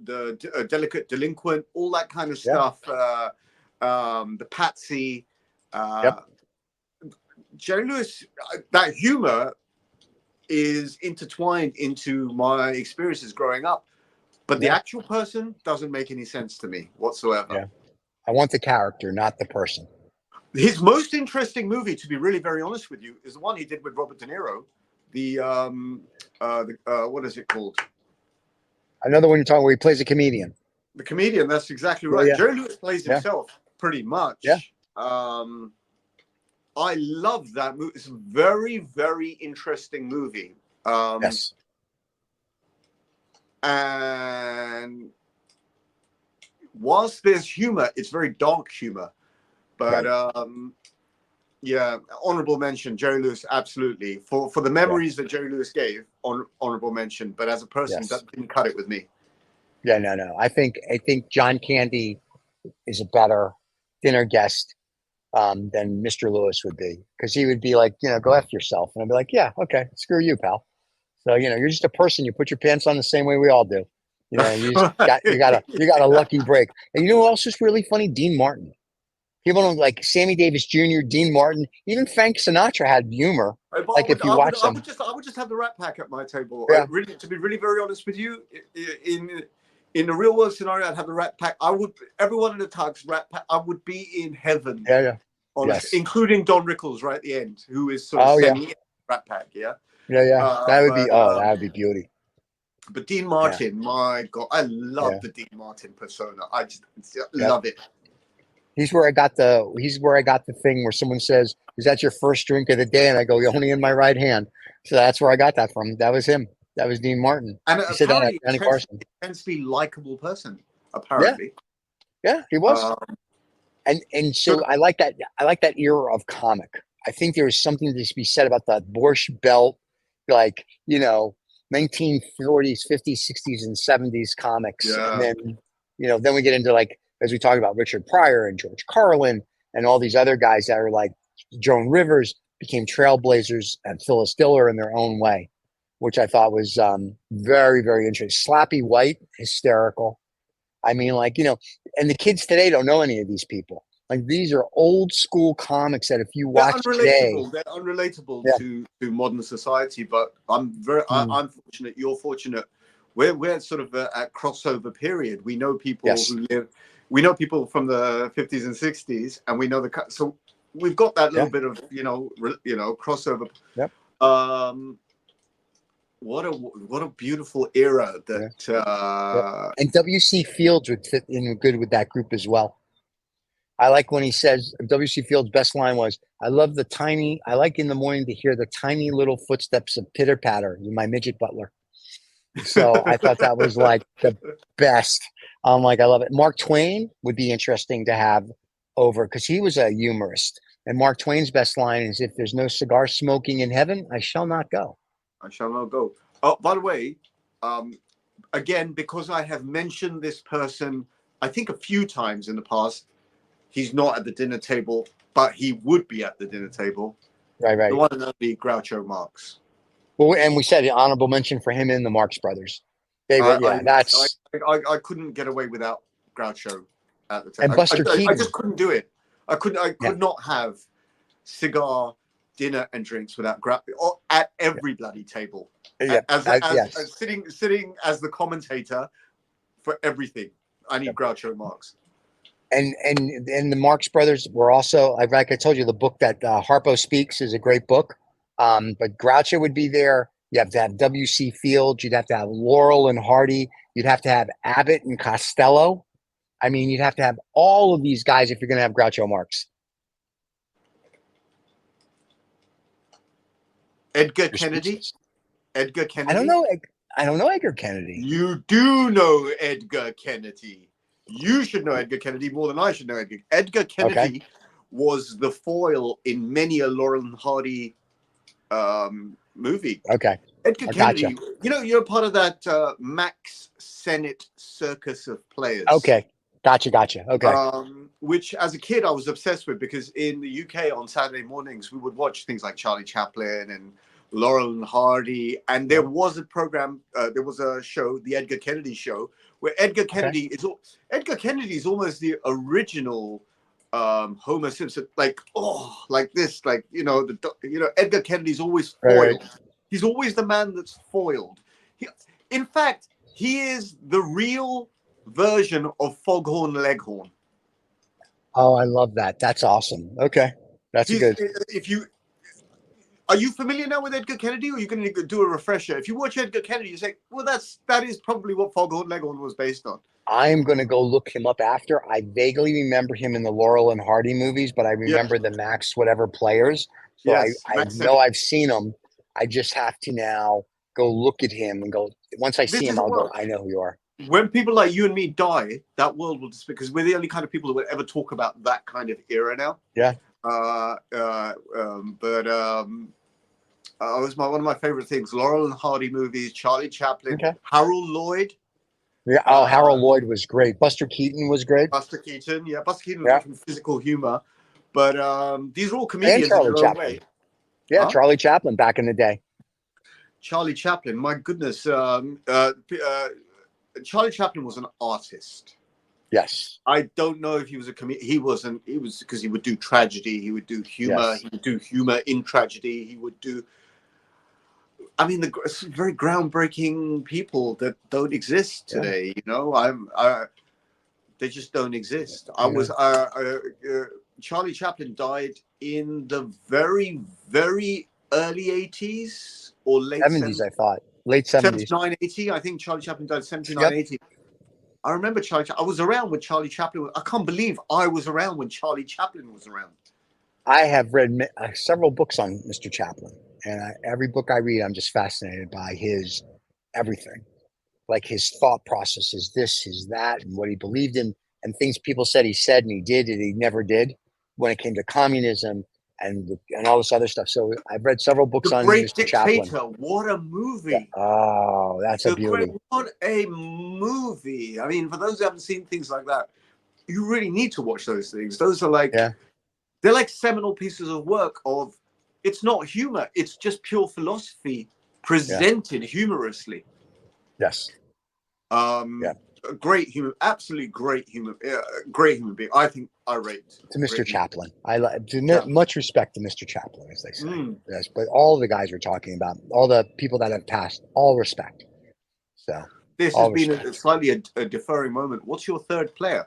the Delicate Delinquent, all that kind of Yep. stuff. The Patsy. Yep. Jerry Lewis, that humor is intertwined into my experiences growing up, but the Yeah. actual person doesn't make any sense to me whatsoever. Yeah. I want the character, not the person. His most interesting movie, to be really very honest with you, is the one he did with Robert De Niro. What is it called? Another one you're talking where he plays a comedian. The Comedian. That's exactly right. Yeah. Jerry Lewis plays himself pretty much. Yeah. I love that movie. It's a very, very interesting movie. Yes. And whilst there's humor, it's very dark humor. But honorable mention, Jerry Lewis, absolutely. For the memories that Jerry Lewis gave, honorable mention. But as a person, that didn't cut it with me. Yeah, no. I think John Candy is a better dinner guest than Mr. Lewis would be, because he would be like, go F yourself, and I'd be like, yeah, okay, screw you, pal. So you're just a person. You put your pants on the same way we all do. You got a lucky break. And you know who else is really funny? Dean Martin. People don't like Sammy Davis Jr., Dean Martin, even Frank Sinatra had humor. I would just have the Rat Pack at my table. Yeah. Really, to be really very honest with you, in a real world scenario, I'd have the Rat Pack. Everyone in the Tug's Rat Pack. I would be in heaven. Yeah. Honestly, including Don Rickles right at the end, who is sort of semi Rat Pack. Yeah. That would be beauty. But Dean Martin, my God, I love the Dean Martin persona. I just love it. He's where I got the thing where someone says, "Is that your first drink of the day?" And I go, "Only in my right hand." So that's where I got that from. That was him. That was Dean Martin. And he said that at Johnny Carson. Tends to be likable person, apparently. Yeah, he was. And so I like that. I like that era of comic. I think there is something to be said about that Borscht Belt, 1940s, 50s, 60s, and 70s comics. Yeah. And then, then we get into, like, as we talk about Richard Pryor and George Carlin and all these other guys that are like Joan Rivers became trailblazers, and Phyllis Diller in their own way, which I thought was very, very interesting. Slappy White, hysterical. I mean, and the kids today don't know any of these people. Like, these are old school comics that if you watch today, they're unrelatable to modern society. But I'm fortunate. You're fortunate. We're sort of at crossover period. We know people who live. We know people from the 50s and 60s, and we know so we've got that little bit of crossover. Yep. What a beautiful era that. And W.C. Fields would fit in good with that group as well. I like when he says, W.C. Fields' best line was, I like in the morning to hear the tiny little footsteps of pitter patter in my midget butler. So I thought that was like the best. I love it. Mark Twain would be interesting to have over, because he was a humorist. And Mark Twain's best line is, if there's no cigar smoking in heaven, I shall not go. I shall not go. Oh, by the way, again, because I have mentioned this person, I think a few times in the past, he's not at the dinner table, but he would be at the dinner table. Right. The one and only Groucho Marx. Well, and we said an honorable mention for him and the Marx Brothers. They were, I couldn't get away without Groucho at the time. And Buster Keaton. I just couldn't do it. I could not have cigar, dinner, and drinks without Groucho at every bloody table. As sitting as the commentator for everything. I need Groucho Marx. And the Marx Brothers were also, like I told you, the book that Harpo Speaks is a great book. But Groucho would be there. You have to have W.C. Fields. You'd have to have Laurel and Hardy. You'd have to have Abbott and Costello. I mean, you'd have to have all of these guys if you're going to have Groucho Marx. Edgar Kennedy. I don't know Edgar Kennedy. You do know Edgar Kennedy. You should know Edgar Kennedy more than I should know Edgar. Edgar Kennedy was the foil in many a Laurel and Hardy movie. Okay. Edgar Kennedy, you're part of that Max Senate circus of players. Okay. Gotcha. Okay. Which as a kid I was obsessed with, because in the UK on Saturday mornings we would watch things like Charlie Chaplin and Laurel and Hardy, and there was a program, there was a show, the Edgar Kennedy Show, where Edgar Kennedy is almost the original Homer Simpson, like this, like Edgar Kennedy's always foiled. Right. He's always the man that's foiled. In fact, he is the real version of Foghorn Leghorn. Oh, I love that. That's awesome. Okay, that's good. Are you familiar now with Edgar Kennedy, or are you going to do a refresher? If you watch Edgar Kennedy, you say, well, that is probably what Foghorn Leghorn was based on. I am going to go look him up after. I vaguely remember him in the Laurel and Hardy movies, but I remember the Max whatever players. So yes, I know I've seen him. I just have to now go look at him and go. Once I see him, I'll go, I know who you are. When people like you and me die, that world will just, because we're the only kind of people that would ever talk about that kind of era now. Yeah. Was one of my favorite things. Laurel and Hardy movies, Charlie Chaplin, Harold Lloyd. Yeah. Oh, Harold Lloyd was great. Buster Keaton was great. Buster Keaton was from physical humor. But these are all comedians and Charlie in their own way. Yeah, huh? Charlie Chaplin back in the day. Charlie Chaplin, my goodness. Charlie Chaplin was an artist. Yes. I don't know if he was a comedian. He wasn't. He was, because he would do tragedy. He would do humor. Yes. He would do humor in tragedy. He would do. I mean, the very groundbreaking people that don't exist today. They just don't exist. Charlie Chaplin died in the very, very early 80s or late 70s. I thought late 70s. 79, 80. I think Charlie Chaplin died 79, 80. I remember I was around when Charlie Chaplin. I can't believe I was around when Charlie Chaplin was around. I have read several books on Mr. Chaplin, and every book I read, I'm just fascinated by his everything, like his thought processes, this, his that, and what he believed in, and things people said he said and he did and he never did when it came to communism and all this other stuff. So I've read several books on Mr. Chaplin. What a movie! Yeah. Oh, that's a beauty. What a movie! I mean, for those who haven't seen things like that, you really need to watch those things. Those are like, they're like seminal pieces of work. It's not humor; it's just pure philosophy presented humorously. Yes. A great human, absolutely great human being. I think I rate to Mr. Chaplin. I much respect to Mr. Chaplin, as they say. Yes, but all the guys we're talking about, all the people that have passed, all respect. So this has been slightly a deferring moment. What's your third player?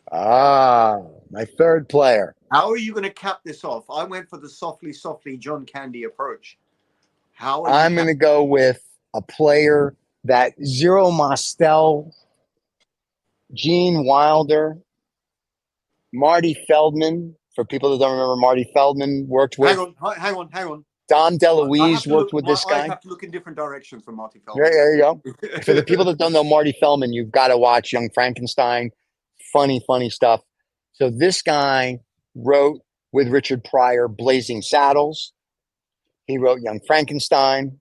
My third player. How are you going to cap this off? I went for the softly John Candy approach. I'm going to go with a player that Zero Mostel, Gene Wilder, Marty Feldman. For people that don't remember, Marty Feldman worked with. Hang on. Dom DeLuise worked with this guy. I have to look in different directions for Marty Feldman. There you go. For the people that don't know Marty Feldman, you've got to watch Young Frankenstein. Funny stuff. So this guy wrote with Richard Pryor Blazing Saddles. He wrote Young Frankenstein.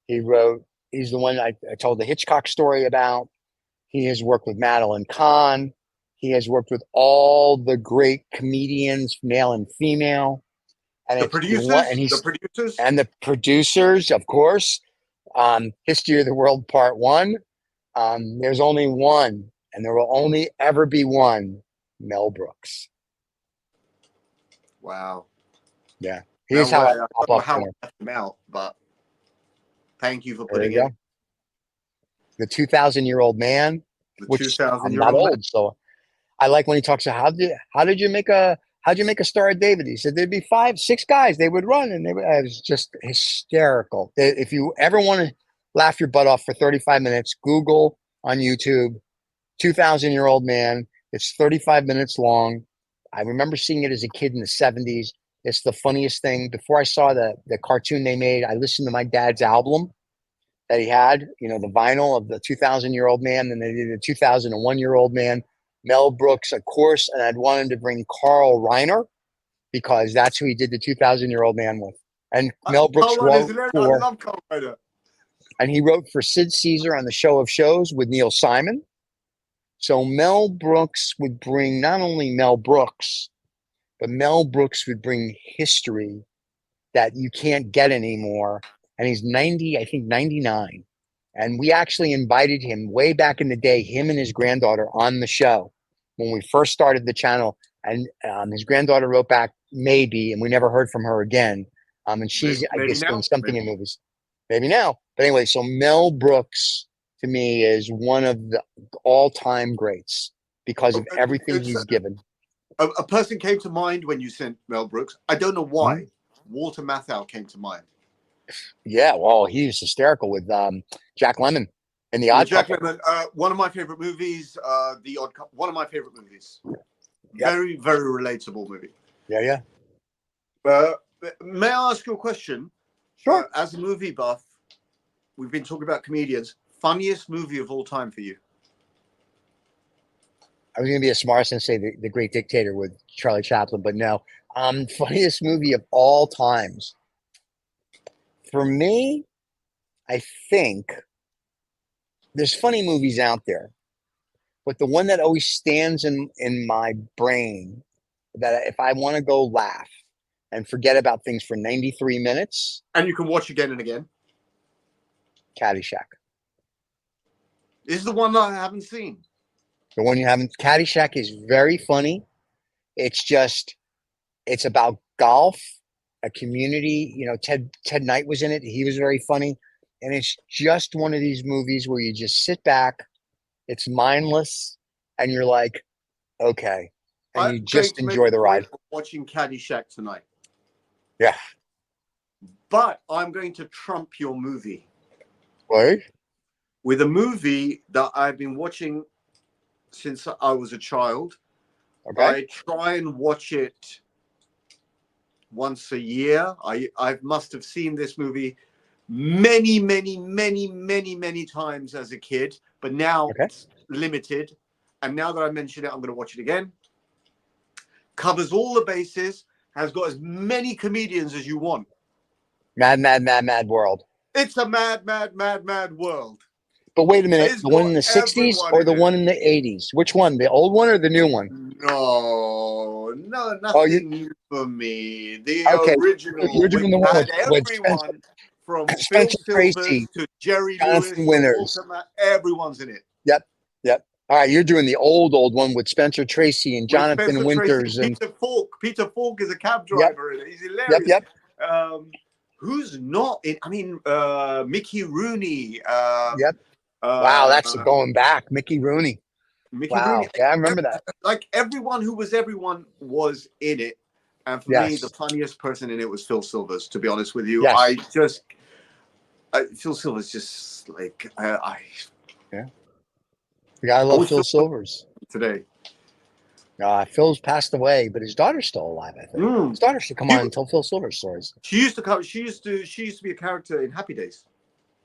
He's the one I told the Hitchcock story about. He has worked with Madeline Kahn. He has worked with all the great comedians, male and female. And the producers, of course. History of the World Part 1. There's only one, and there will only ever be one, Mel Brooks. Wow. Yeah. Here's how I left him out, but thank you for putting it. The 2,000-year-old man, which I'm not old, so I like when he talks about how'd you make a Star of David? He said there'd be 5-6 guys, they would run, and it was just hysterical. If you ever want to laugh your butt off for 35 minutes, Google on YouTube 2,000-year-old man. It's 35 minutes long. I remember seeing it as a kid in the 70s. It's the funniest thing. Before I saw the cartoon they made, I listened to my dad's album that he had, the vinyl of the 2,000-year-old man, and they did a 2001-year-old man, Mel Brooks, of course, and I'd wanted to bring Carl Reiner because that's who he did the 2,000-year-old man with. And Mel Brooks wrote I love Carl Reiner. And he wrote for Sid Caesar on the Show of Shows with Neil Simon. So Mel Brooks would bring not only Mel Brooks, but Mel Brooks would bring history that you can't get anymore. And he's 90, I think 99. And we actually invited him way back in the day, him and his granddaughter on the show when we first started the channel. And his granddaughter wrote back, maybe, and we never heard from her again. And she's, I Maybe guess, now. doing something in movies. Maybe now. But anyway, so Mel Brooks to me is one of the all-time greats because of everything he's given. A person came to mind when you sent Mel Brooks. I don't know why. Mm-hmm. Walter Matthau came to mind. Yeah, well, he was hysterical with Jack Lemmon in The Odd Jack Couple. Lemmon, one of my favorite movies. The Odd Couple, one of my favorite movies. Yep. Very, very relatable movie. Yeah. May I ask you a question? Sure. As a movie buff, we've been talking about comedians. Funniest movie of all time for you? I was going to be a smartass and say the Great Dictator with Charlie Chaplin, but no. Funniest movie of all times. For me, I think there's funny movies out there, but the one that always stands in my brain that if I want to go laugh and forget about things for 93 minutes. And you can watch again and again. Caddyshack. This is the one that I haven't seen. The one you haven't. Caddyshack is very funny. It's about golf, a community. You know, Ted Knight was in it. He was very funny. And it's just one of these movies where you just sit back. It's mindless. And you're like, okay. And you just enjoy the ride. Watching Caddyshack tonight. Yeah. But I'm going to trump your movie. What? With a movie that I've been watching since I was a child. Okay. I try and watch it once a year. I must have seen this movie many times as a kid, but now it's limited. And now that I mention it, I'm going to watch it again. Covers all the bases, has got as many comedians as you want. Mad World. It's a mad world. But wait a minute, It's the one in the got 60s everyone or in the it. one in the 80s? Which one? The old one or the new one? No, nothing new for me. The original. You're doing the one had with everyone from Spencer Phil Tracy, Silvers to Jerry Jonathan Lewis, Winters. to Walter everyone's in it. Yep. All right, you're doing the old one with Spencer Tracy and Jonathan Winters and Peter Falk. Peter Falk is a cab driver. Yep. He's hilarious. Yep. Who's not in? I mean, Mickey Rooney. Yep. Wow, that's going back. Mickey Rooney. Rooney. Yeah, I remember that. Like everyone was in it. And for me, the funniest person in it was Phil Silvers, to be honest with you. Yes. Phil Silvers just like, Yeah. The guy I love Phil Silvers. Today. Phil's passed away, but his daughter's still alive, I think. His daughter should come on and tell Phil Silvers stories. She used to be a character in Happy Days.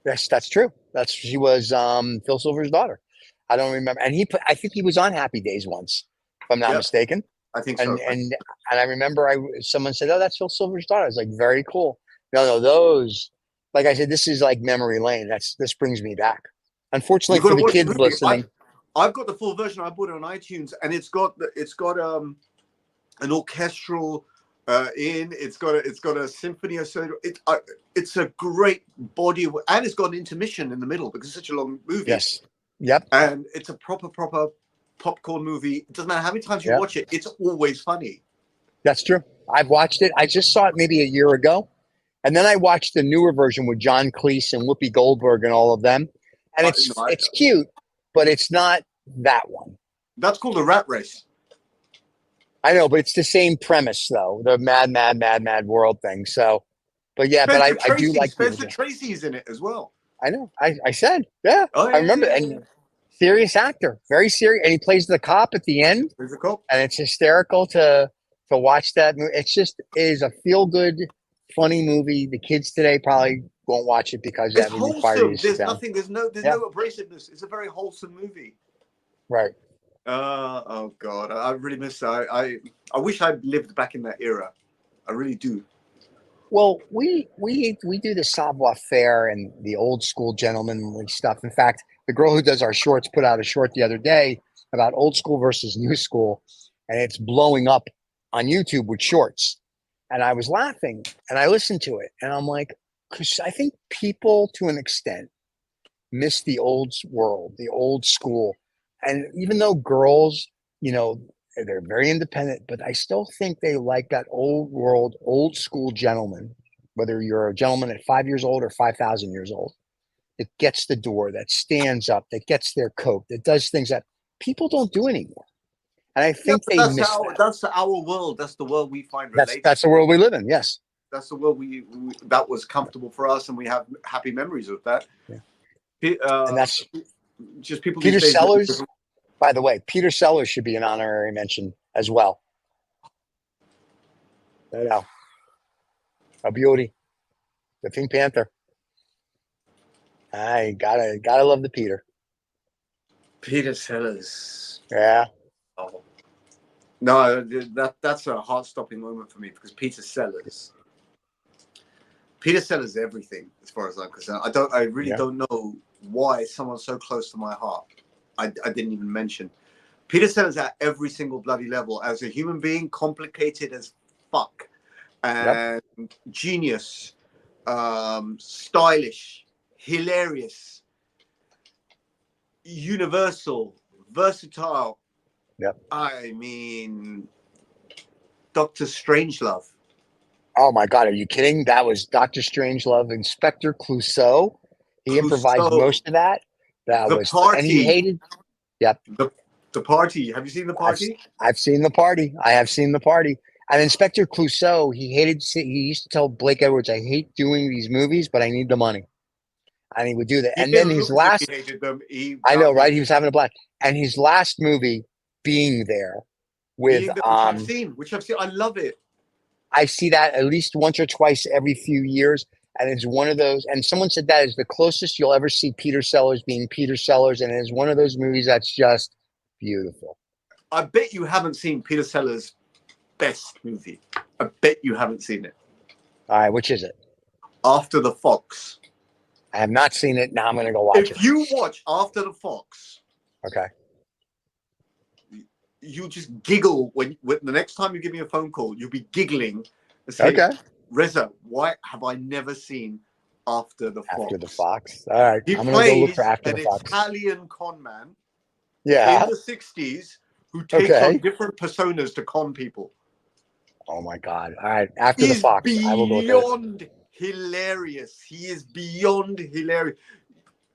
Yes, that's true. She was Phil Silver's daughter. I don't remember. And I think he was on Happy Days once, if I'm not mistaken. I think so. And I remember someone said, "Oh, that's Phil Silver's daughter." I was like, "Very cool." No, those, like I said, this is like memory lane. This brings me back. Unfortunately for the kids listening, I've got the full version. I bought it on iTunes, and it's got an orchestral it's got a symphony. It's a great body and it's got an intermission in the middle because it's such a long movie. Yes. Yep. And it's a proper popcorn movie. It doesn't matter how many times you watch it, it's always funny. That's true. I've watched it. I just saw it maybe a year ago. And then I watched the newer version with John Cleese and Whoopi Goldberg and all of them. And it's cute, but it's not that one. That's called a Rat Race. I know, but it's the same premise, though. The mad world thing. So, but yeah, Spencer I do like Spencer Tracy's in it as well. I know. I said, yeah. I remember. And serious actor, very serious. And he plays the cop at the end. There's a cop. And it's hysterical to watch that movie. It is a feel-good, funny movie. The kids today probably won't watch it because it's wholesome. There's no abrasiveness. It's a very wholesome movie. Right. Oh God, I really miss that. I wish I'd lived back in that era. I really do. Well, we do the savoir faire and the old school gentlemanly stuff. In fact, the girl who does our shorts put out a short the other day about old school versus new school, and it's blowing up on YouTube with shorts. And I was laughing, and I listened to it, and I'm like, because I think people, to an extent, miss the old world, the old school. And even though girls, you know, they're very independent, but I still think they like that old world, old school gentleman, whether you're a gentleman at 5 years old or 5,000 years old, that gets the door, that stands up, that gets their coat, that does things that people don't do anymore. And I Yeah, think but they miss that. that's our world. That's the world we find That's the relatable. world we live in. Yes. That's the world that was comfortable for us, and we have happy memories of that. Yeah. And Uh, that's just people Peter these days. Sellers. By the way, Peter Sellers should be an honorary mention as well. I know. A beauty. The Pink Panther. I gotta love the Peter. Peter Sellers. Yeah. Oh. No, that's a heart-stopping moment for me because Peter Sellers everything as far as I'm concerned. I really don't know why someone so close to my heart. I didn't even mention Peter Sellers at every single bloody level as a human being, complicated as fuck, and genius, stylish, hilarious, universal, versatile. Yep. I mean, Dr. Strangelove. Oh my God, are you kidding? That was Dr. Strangelove, Inspector Clouseau. He improvised most of that. That The was, and he Party. hated. Yep. The Party. Have you seen The Party? I've seen The Party. I have seen The Party. And Inspector Clouseau, he hated. He used to tell Blake Edwards, "I hate doing these movies, but I need the money." And he would do that. He And then didn't his look as if last, he hated them. I know, right? He was having a blast. And his last movie, Being There, with Being There, which I've seen. I love it. I see that at least once or twice every few years. And it's one of those, and someone said that is the closest you'll ever see Peter Sellers being Peter Sellers. And it is one of those movies that's just beautiful. I bet you haven't seen Peter Sellers' best movie. I bet you haven't seen it. All right, which is it? After the Fox. I have not seen it. Now I'm going to go watch it. If you watch After the Fox, okay, you just giggle when the next time you give me a phone call, you'll be giggling and say, okay. Reza, why have I never seen After the Fox? After the Fox. All right, He I'm going to go look plays for After an the Fox. Italian con man Yeah. in the 60s who takes on different personas to con people. Oh my God. All right. After the Fox. I will go with beyond hilarious. He is beyond hilarious.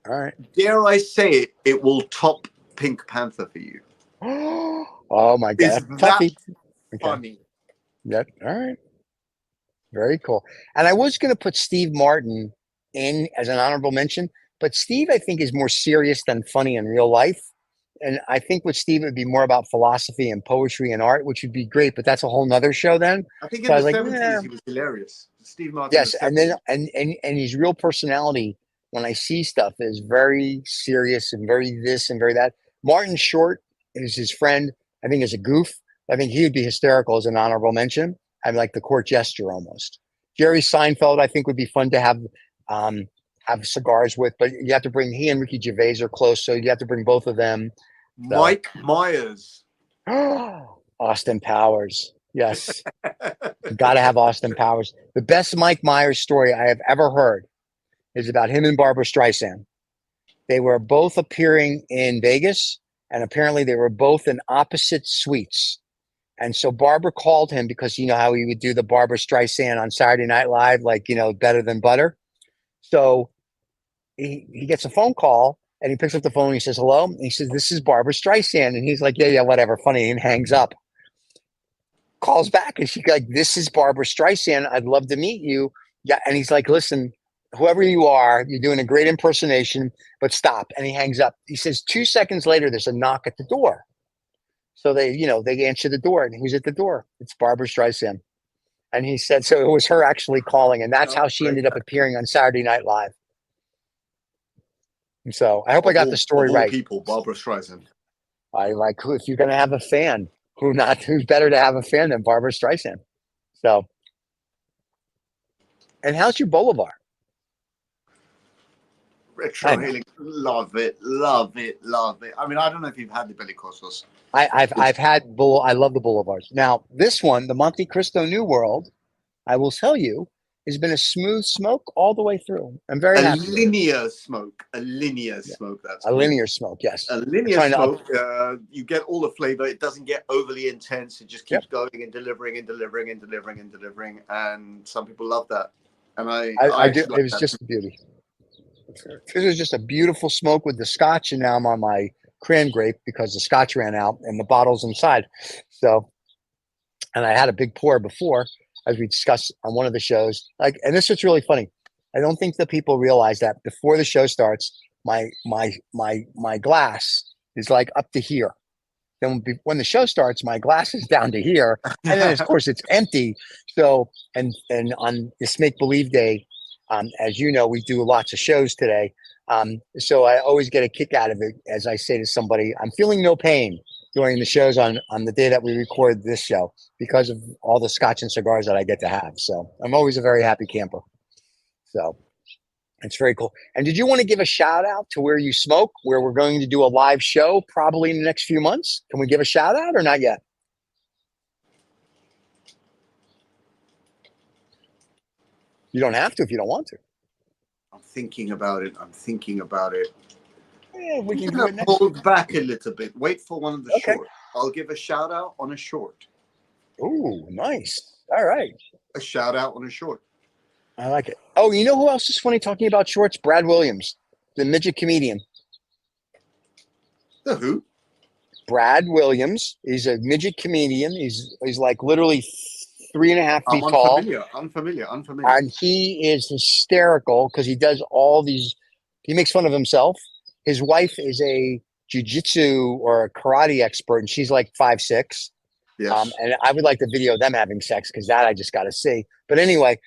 All right. Dare I say it, it will top Pink Panther for you. Oh my God. Is that funny? Yep. All right. Very cool. And I was going to put Steve Martin in as an honorable mention, but Steve, I think, is more serious than funny in real life. And I think with Steve, it would be more about philosophy and poetry and art, which would be great, but that's a whole nother show then. I think so in the I was 70s, he was hilarious. Steve Martin. Yes. And then, and his real personality, when I see stuff, is very serious and very this and very that. Martin Short is his friend. I think is a goof. I think he would be hysterical as an honorable mention. I'm like the court jester almost. Jerry Seinfeld, I think, would be fun to have cigars with, but you have to bring he and Ricky Gervais are close, so you have to bring both of them. So. Mike Myers. Austin Powers. Yes. Got to have Austin Powers. The best Mike Myers story I have ever heard is about him and Barbara Streisand. They were both appearing in Vegas, and apparently they were both in opposite suites. And so Barbara called him because you know how he would do the Barbara Streisand on Saturday Night Live, like, you know, better than butter. So he gets a phone call and he picks up the phone and he says, hello. And he says, this is Barbara Streisand. And he's like, yeah, whatever. Funny. And hangs up. Calls back and she's like, this is Barbara Streisand. I'd love to meet you. Yeah. And he's like, listen, whoever you are, you're doing a great impersonation, but stop. And he hangs up. He says 2 seconds later, there's a knock at the door. So they answer the door and who's at the door? It's Barbara Streisand. And he said, so it was her actually calling. And that's how she ended up appearing on Saturday Night Live. And so I hope I got the story right. People, Barbara Streisand. I like, if you're going to have a fan, who's better to have a fan than Barbara Streisand? So And how's your Bolivar? Retrohaling, love it, love it, love it. I mean, I don't know if you've had the Belicosos. I've had I love the Boulevards. Now this one, the Montecristo New World, I will tell you, has been a smooth smoke all the way through. I'm very happy. Linear smoke, a linear smoke. That's a linear smoke. Yes, a linear smoke. You get all the flavor. It doesn't get overly intense. It just keeps going and delivering and delivering and delivering and delivering. And some people love that. And I do. It was just a beauty. This was just a beautiful smoke with the Scotch, and now I'm on my cran grape because the Scotch ran out and the bottle's inside. So, and I had a big pour before, as we discussed on one of the shows. And this is really funny. I don't think that people realize that before the show starts, my glass is like up to here. Then when the show starts, my glass is down to here, and then of course it's empty. So, and on this Make Believe Day, as you know, we do lots of shows today. So I always get a kick out of it as I say to somebody, I'm feeling no pain during the shows on the day that we record this show because of all the Scotch and cigars that I get to have. So I'm always a very happy camper. So it's very cool. And did you want to give a shout out to where you smoke, where we're going to do a live show probably in the next few months? Can we give a shout out or not yet? You don't have to if you don't want to. I'm thinking about it. Yeah, we can do it next hold back a little bit. Wait for one of the short. I'll give a shout out on a short. Ooh, nice. All right. A shout out on a short. I like it. Oh, you know who else is funny talking about shorts? Brad Williams, the midget comedian. The who? Brad Williams. He's a midget comedian. He's like literally 3.5 feet tall. Unfamiliar. And he is hysterical because he does all these. He makes fun of himself. His wife is a jiu-jitsu or a karate expert, and she's like 5'6". Yes. And I would like to video them having sex because that I just got to see. But anyway,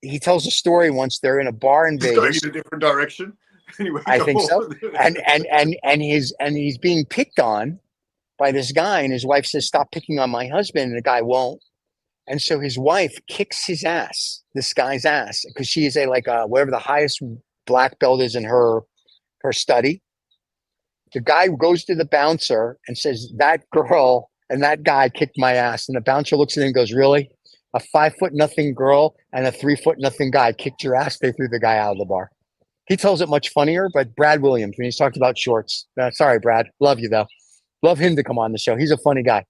he tells a story once they're in a bar in Vegas. Going in a different direction. Anyway, I think so. And he's being picked on by this guy, and his wife says, "Stop picking on my husband," and the guy won't. And so his wife kicks his ass, this guy's ass, because she is whatever the highest black belt is in her study. The guy goes to the bouncer and says, "That girl and that guy kicked my ass." And the bouncer looks at him and goes, "Really? A 5'0" girl and a 3'0" guy kicked your ass?" They threw the guy out of the bar. He tells it much funnier, but Brad Williams, when he's talked about shorts. Sorry, Brad. Love you, though. Love him to come on the show. He's a funny guy.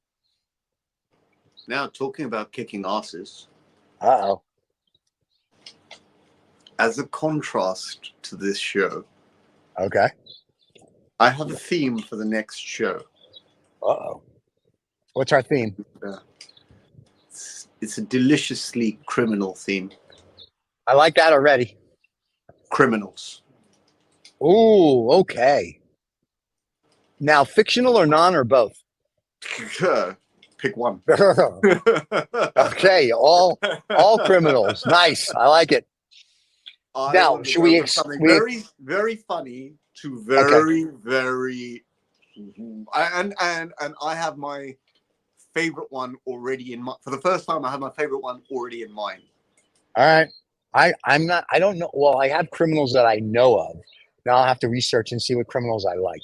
Now, talking about kicking asses. Uh-oh. As a contrast to this show. Okay. I have a theme for the next show. Uh-oh. What's our theme? It's a deliciously criminal theme. I like that already. Criminals. Ooh, okay. Now, fictional or non or both? Pick one. Okay, all criminals. Nice. I like it. Now, should we very, very funny to very, very, and I have my favorite one already in mind. For the first time, I have my favorite one already in mind. All right. I don't know. Well, I have criminals that I know of. Now I'll have to research and see what criminals I like.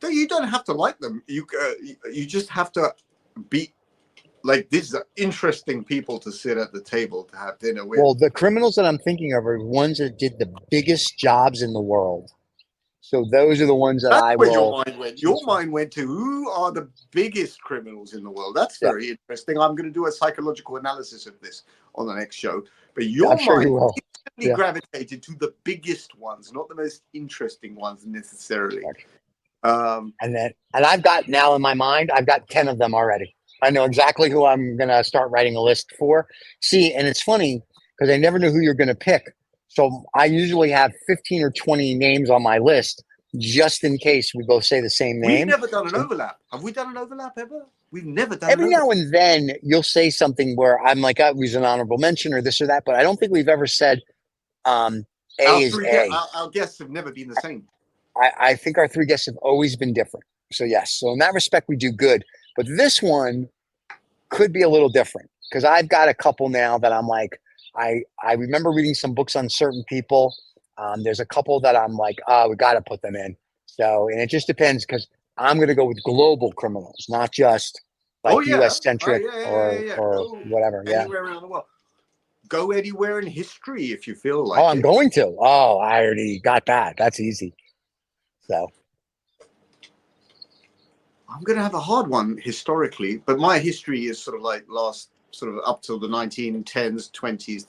You don't have to like them. You just have to be like, these are interesting people to sit at the table to have dinner with. Well, the criminals that I'm thinking of are ones that did the biggest jobs in the world. So those are the ones that I will. Your mind went. Your mind went to who are the biggest criminals in the world. That's very interesting. I'm going to do a psychological analysis of this on the next show. But your mind instantly gravitated to the biggest ones, not the most interesting ones necessarily. And I've got now in my mind, I've got 10 of them already. I know exactly who I'm going to start writing a list for. See, and it's funny because I never knew who you're going to pick. So I usually have 15 or 20 names on my list just in case we both say the same name. We've never done an overlap. Have we done an overlap ever? We've never done Every now and then you'll say something where I'm like, oh, it was an honorable mention or this or that, but I don't think we've ever said A is A. Our guests have never been the same. I think our three guests have always been different. So yes, so in that respect, we do good. But this one could be a little different. because I've got a couple now that I'm like, I remember reading some books on certain people. There's a couple that I'm like, oh, we got to put them in. So, and it just depends because I'm going to go with global criminals, not just like Oh yeah, U.S. centric yeah. or Go whatever. Yeah. anywhere around the world. Go anywhere in history if you feel Oh, like I'm it. going to. Oh, I already got that. That's easy. So, I'm going to have a hard one historically, but my history is sort of like last, sort of up till the 1910s, 20s.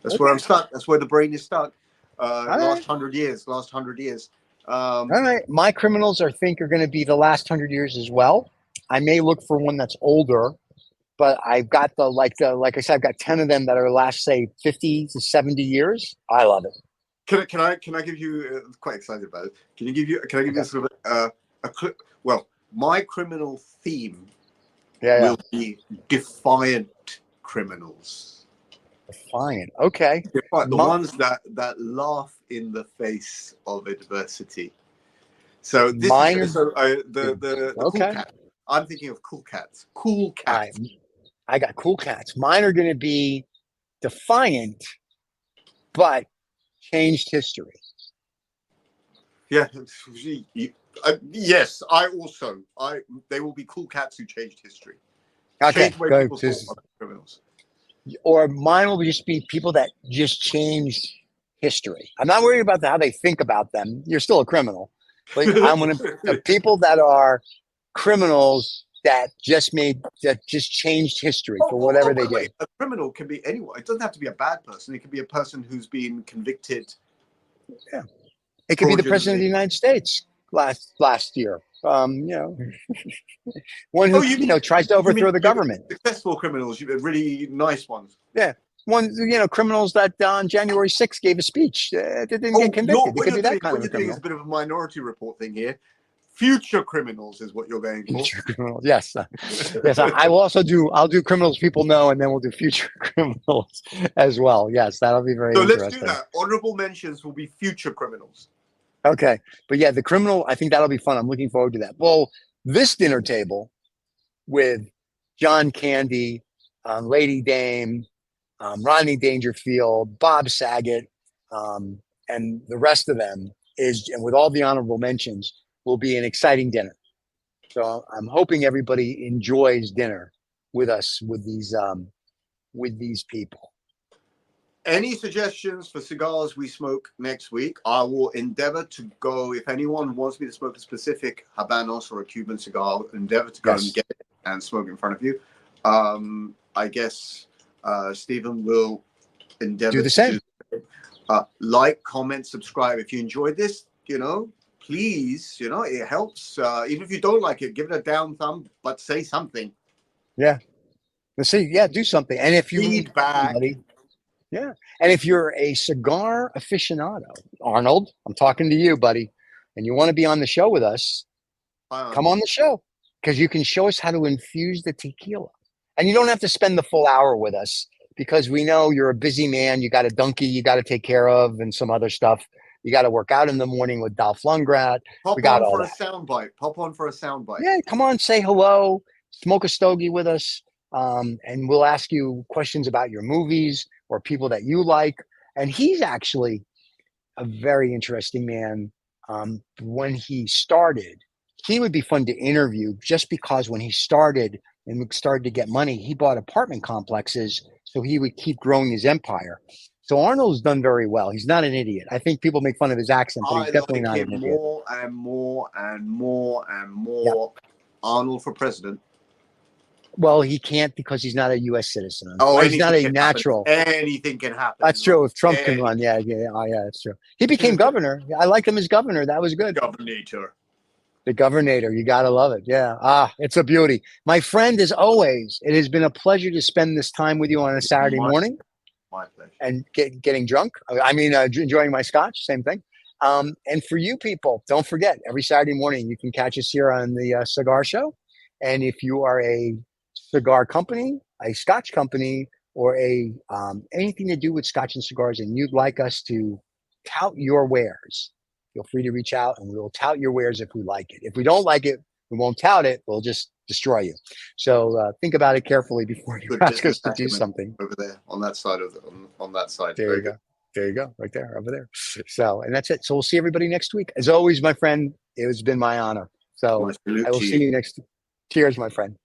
That's where I'm stuck. That's where the brain is stuck. all Last right. 100 years. Last 100 years. All right. My criminals are think are going to be the last 100 years as well. I may look for one that's older, but I've got like I said, I've got 10 of them that are last, say, 50 to 70 years. I love it. Can I give you quite excited about it? Can I give you Okay. sort of a clip? Well, my criminal theme Yeah. will be defiant criminals. Defiant. Okay. The My, ones that laugh in the face of adversity. So this is mine are the cool okay. cat. I'm thinking of cool cats. Cool All right. cats. I got cool cats. Mine are going to be defiant, but changed history. Yeah. Yes. They will be cool cats who changed history. Okay. Change the way Go. people thought about criminals. Or mine will just be people that just changed history. I'm not worried about how they think about them. You're still a criminal, but I'm going to people that are criminals that just changed history for whatever By they the way, did. a criminal can be anyone. It doesn't have to be a bad person. It can be a person who's been convicted Yeah, it could be the president of the fraudulently. United States last year. One Oh, who tries to overthrow the you mean government. successful criminals? You mean really nice ones. Yeah, one criminals that on January 6th gave a speech that didn't get Oh, convicted. It could be that kind what of a you're doing is a criminal. bit of a minority report thing here. Future criminals is what you're going for. Future criminals. Yes, yes. I will also do. I'll do criminals people know, and then we'll do future criminals as well. Yes, that'll be very So let's do interesting. that. Honorable mentions will be future criminals. Okay, but yeah, the criminal. I think that'll be fun. I'm looking forward to that. Well, this dinner table with John Candy, Lady Dame, Rodney Dangerfield, Bob Saget, and the rest of them and with all the honorable mentions, will be an exciting dinner. So I'm hoping everybody enjoys dinner with us with these people. Any suggestions for cigars we smoke next week? I will endeavor to go. If anyone wants me to smoke a specific Habanos or a Cuban cigar, I'll endeavor to go and get it and smoke in front of you. I guess Stephen will endeavor Do the to same. do. Like, comment, subscribe. If you enjoyed this, please, it helps. Even if you don't like it, give it a down thumb, but say something. Yeah. Let's see. Yeah, do something. And if you Feedback. yeah. And if you're a cigar aficionado, Arnold, I'm talking to you, buddy, and you want to be on the show with us, come on the show because you can show us how to infuse the tequila. And you don't have to spend the full hour with us because we know you're a busy man. You got a donkey you got to take care of and some other stuff. You got to work out in the morning with Dolph Lundgren. We got all that. Pop on for a soundbite. Yeah, come on, say hello, smoke a stogie with us, and we'll ask you questions about your movies or people that you like. And he's actually a very interesting man. When he started, he would be fun to interview just because when he started and started to get money, he bought apartment complexes so he would keep growing his empire. So Arnold's done very well. He's not an idiot. I think people make fun of his accent, but he's I definitely like not him an idiot. more and more and more and Yeah. more. Arnold for president. Well, he can't because he's not a U.S. citizen. Oh, He's not a natural. Anything can happen. That's true. If Trump can run, yeah, oh, yeah, that's true. He became governor. I liked him as governor. That was good. Governor. The governor, you gotta love it. Yeah. It's a beauty. My friend, as always, it has been a pleasure to spend this time with you on a Saturday morning. My pleasure. And getting drunk. I mean, enjoying my scotch. Same thing. And for you people, don't forget every Saturday morning you can catch us here on the Cigar Show. And if you are a cigar company, a Scotch company, or a anything to do with Scotch and cigars, and you'd like us to tout your wares, feel free to reach out and we will tout your wares if we like it. If we don't like it, We won't tout it. We'll just destroy you. So think about it carefully before you Good ask us business to do acumen something. over there on that side of on that side. There Very you go. good. There you go. Right there, over there. So, and that's it. So we'll see everybody next week. As always, my friend, it has been my honor. So My salute I will to see you next. Cheers, my friend.